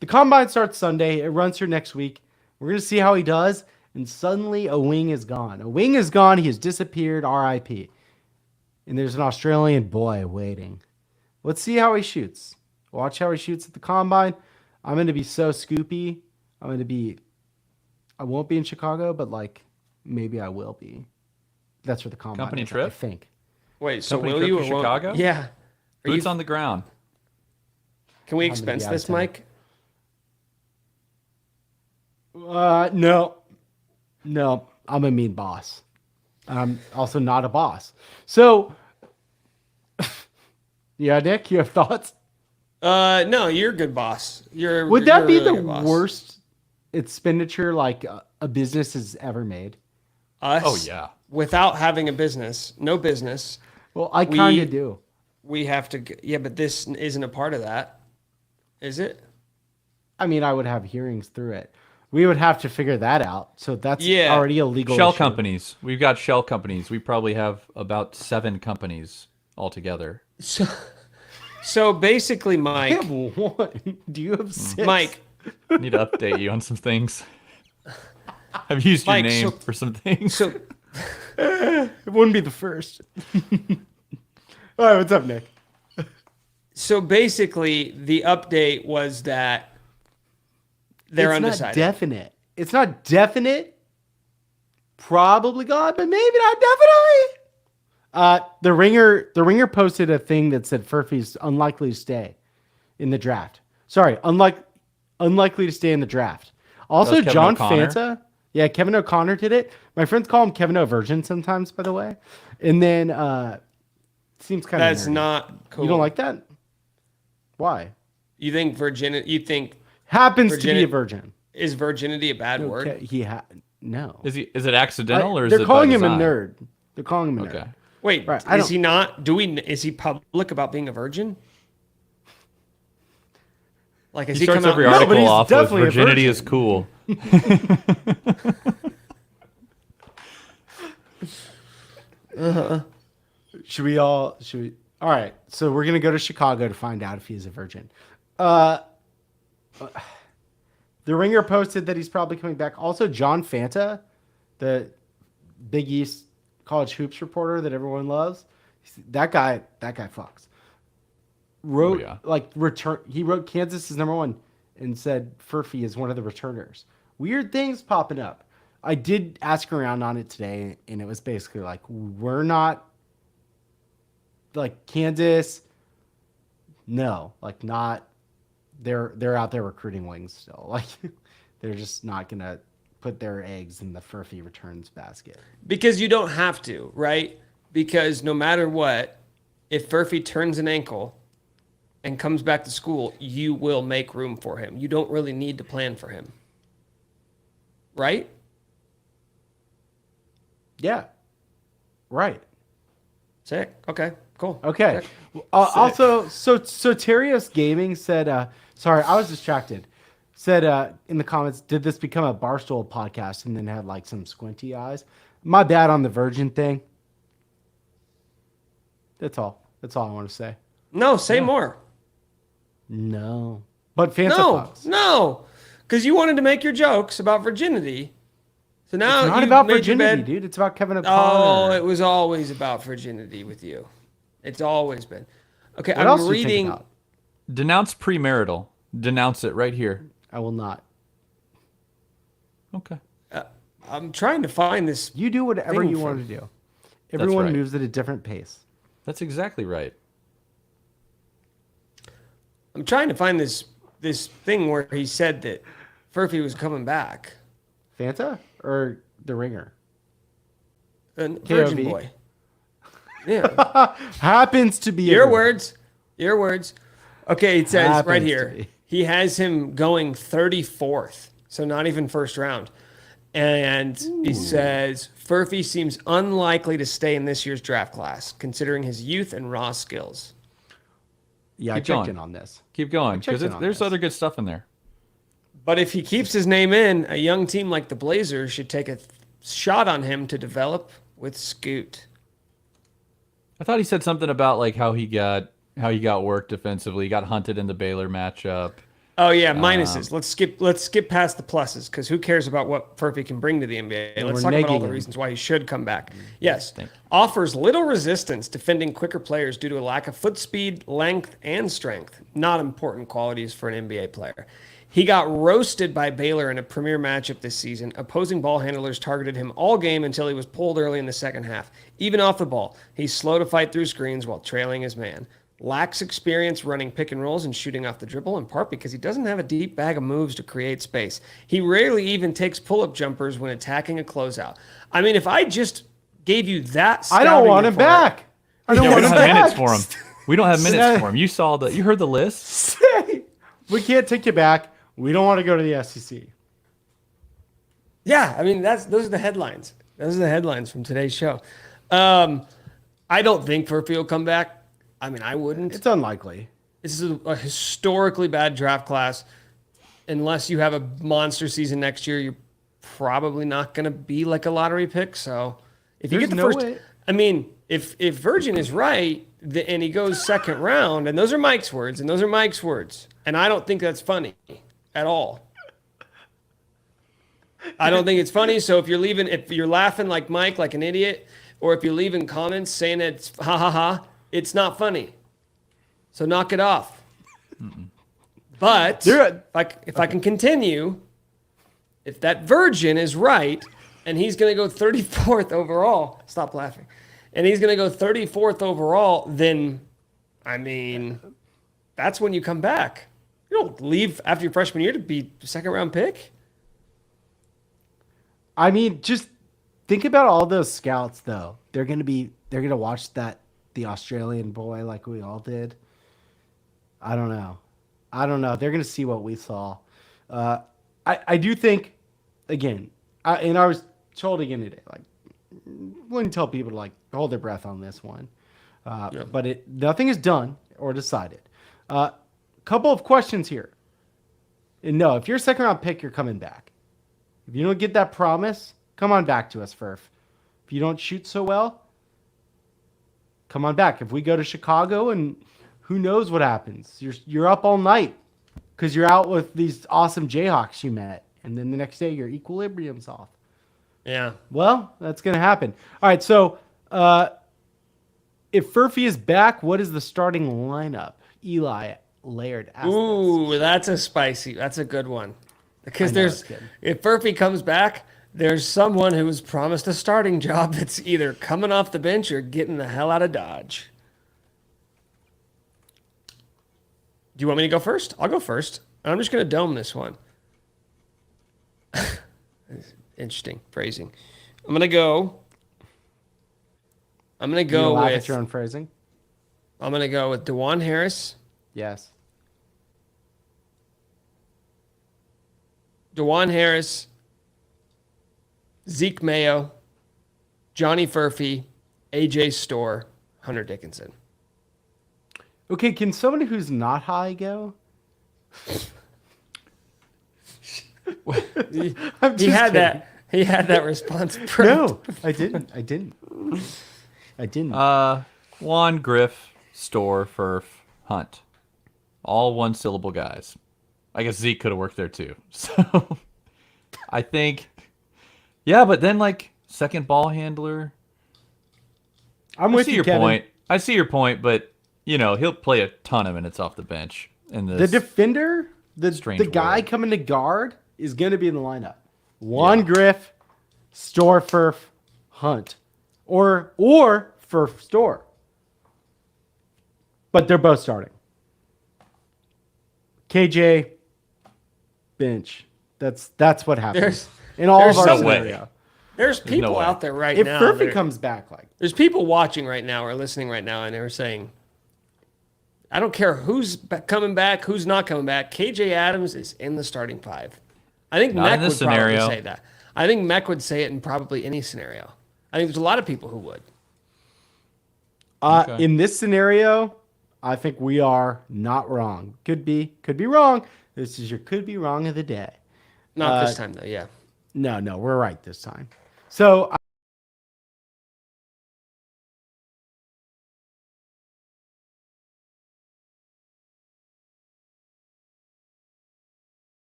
the combine starts Sunday. It runs through next week. We're going to see how he does. And suddenly a wing is gone. A wing is gone. He has disappeared. RIP. And there's an Australian boy waiting. Let's see how he shoots. Watch how he shoots at the combine. I'm going to be so scoopy. I won't be in Chicago, but like maybe I will be. That's for the combine.
Company trip?
I think.
Wait, so
Company
will
trip
you
to
or won't?
Chicago?
Yeah. Are
Boots
you,
on the ground.
can we
I'm gonna be
expense
out of
this,
town.
Mike?
No, I'm a mean boss. I'm also not a boss. So, yeah, Nick, you have thoughts?
No, you're a good boss.
Would that
you're
be
a really
the
good boss.
worst expenditure like a business has ever made?
Us?
Oh, yeah.
Without having a business, no business,
Well, I kind of do.
we have to. Yeah, but this isn't a part of that, is it?
I mean, I would have hearings through it. We would have to figure that out. So that's
Yeah.
already a legal
Shell
issue.
companies. We've got shell companies. We probably have about 7 companies altogether.
So basically,
I
Mike,
have one. Do you have 6?
Mike,
Need to update you on some things. I've used your
Mike,
name
so-
for some things.
so
It wouldn't be the first. All right, what's up, Nick?
so basically, the update was that they're
It's
undecided.
not definite. It's not definite. Probably gone, but maybe not definitely. The Ringer posted a thing that said Furphy's unlikely to stay in the draft. Sorry, unlikely to stay in the draft. Also,
Kevin
John
O'Connor?
Fanta. Yeah, Kevin O'Connor did it. My friends call him Kevin O'Virgin sometimes, by the way. And then seems kind of
That's not cool.
You don't like that? Why?
You think virginity? You think
Happens to be a virgin.
is virginity a bad word?
Okay, no.
Is it accidental or is
They're
it
calling
by
him a
design?
nerd. They're calling him a
Okay.
nerd.
Wait,
Right, I
is
don't-
he not? Is he public about being a virgin? Like, has
He
he,
starts
come
every
out?
No, but
article
he's
off with
definitely a
virginity
virgin.
is cool.
Should we? All right. So we're gonna go to Chicago to find out if he's a virgin. The Ringer posted that he's probably coming back. Also, John Fanta, the Big East college hoops reporter that everyone loves, that guy fucks. Wrote
yeah.
He wrote Kansas is #1 and said Furphy is one of the returners. Weird things popping up. I did ask around on it today, and it was basically like we're not like Kansas. No, like not. They're out there recruiting wings still. Like they're just not gonna put their eggs in the Furphy returns basket.
Because you don't have to, right? Because no matter what, if Furphy turns an ankle and comes back to school, you will make room for him. You don't really need to plan for him. Right?
Yeah. Right.
Sick. Okay. Cool.
Okay.
Sick.
Also, so Terios Gaming said, sorry, I was distracted. Said in the comments, did this become a Barstool podcast? And then had like some squinty eyes. My bad on the virgin thing. That's all. That's all I want to say.
No, say more.
No. But Fanta
No,
fucks.
no. Because you wanted to make your jokes about virginity. So now
It's not
you
about
made your
virginity,
bed.
dude. It's about Kevin
Oh,
O'Connor.
it was always about virginity with you. It's always been. Okay,
What else
I'm
do you think
reading.
about?
Denounce premarital. Denounce it right here.
I will not.
Okay.
I'm trying to find this.
You do whatever
Thing
you
from-
want to do. Everyone
right.
moves at a different pace.
That's exactly right.
I'm trying to find this thing where he said that Furphy was coming back.
Fanta or The Ringer?
Virgin
KOV.
boy. Yeah.
Happens to be a
Your
virgin.
words. Your words. Okay, it says right
Happens to
here,
be.
he has him going 34th, so not even first round. And he says, Furphy seems unlikely to stay in this year's draft class, considering his youth and raw skills.
Yeah, I
Keep
checked
going.
in on this.
Keep going,
checked
because
in on
there's
this.
other good stuff in there.
But if he keeps his name in, a young team like the Blazers should take a shot on him to develop with Scoot.
I thought he said something about like how he got worked defensively. He got hunted in the Baylor matchup.
Oh yeah, minuses. Let's skip past the pluses because who cares about what Furphy can bring to the NBA? Let's
we're
talk about all
negging
the
him.
reasons why he should come back. Yes,
Thank you.
offers little resistance defending quicker players due to a lack of foot speed, length, and strength. Not important qualities for an NBA player. He got roasted by Baylor in a premier matchup this season. Opposing ball handlers targeted him all game until he was pulled early in the second half. Even off the ball, he's slow to fight through screens while trailing his man. Lacks experience running pick and rolls and shooting off the dribble, in part because he doesn't have a deep bag of moves to create space. He rarely even takes pull-up jumpers when attacking a closeout. I mean, if I just gave you that
I don't want him
report-
back. I don't
Yeah, we
want
don't
him
have
back.
minutes for him. We don't have minutes for him. You heard the list.
We can't take you back. We don't want to go to the SEC.
Yeah, I mean those are the headlines. Those are the headlines from today's show. I don't think Furphy will come back. I mean, I wouldn't.
It's unlikely.
This is a historically bad draft class. Unless you have a monster season next year, you're probably not going to be like a lottery pick. So if you
There's
get the
no
first,
way.
I mean, if Virgin is right and he goes second round, and those are Mike's words, and I don't think that's funny at all. I don't think it's funny. So if you're laughing like Mike, like an idiot, or if you're leaving comments saying it's ha ha ha, it's not funny. So knock it off. But if I can continue, if that Virgin is right, and he's going to go 34th overall, stop laughing, and he's going to go 34th overall, then, I mean, that's when you come back. You don't leave after your freshman year to be a second-round pick.
I mean, just think about all those scouts, though. They're gonna watch the Australian boy like we all did. I don't know. They're gonna see what we saw. I do think, again, I was told again today, like, wouldn't tell people to like hold their breath on this one. But nothing is done or decided. Couple of questions here. And no, if you're a second round pick, you're coming back. If you don't get that promise, come on back to us, Furf. If you don't shoot so well, come on back. If we go to Chicago and who knows what happens, you're up all night because you're out with these awesome Jayhawks you met, and then the next day your equilibrium's off.
Yeah.
Well, that's going to happen. All right, so if Furphy is back, what is the starting lineup? Eli Laird asked
Ooh, that's a good one. Because
I know, it's good.
if Furphy comes back, there's someone who was promised a starting job that's either coming off the bench or getting the hell out of Dodge. Do you want me to go first? I'll go first. I'm just going to dome this one. Interesting phrasing. I'm going to go
You laugh at
with
your own phrasing.
DeJuan Harris.
Yes.
DeJuan Harris, Zeke Mayo, Johnny Furphy, AJ Storr, Hunter Dickinson.
Okay, can somebody who's not high go? I'm just
He had
kidding.
He had that response.
No, I didn't.
Juan, Griff, Storr, Furf, Hunt. All one syllable guys. I guess Zeke could have worked there too. So I think, yeah, but then like second ball handler.
I'm
I
with
see
you,
your
Kevin.
point. I see your point, but he'll play a ton of minutes off the bench in this.
The defender, the
strange
guy
world.
coming to guard is going to be in the lineup. Juan Griff, Storr, Furf, Hunt, or Furf, Storr. But they're both starting. KJ, bench. That's what happens in all of our
there's
no way.
scenario.
There's people
way.
out there right
If
now.
Furphy
that are-
comes back, like
There's people watching right now or listening right now, and they're saying, I don't care who's coming back, who's not coming back. KJ Adams is in the starting 5. I think
Not
Mech
in this
would probably
scenario.
say that. I think Mech would say it in probably any scenario. I think there's a lot of people who would.
Okay.
In this scenario, I think we are not wrong. Could be wrong. This is your could be wrong of the day.
Not this time though. Yeah.
No, we're right this time. So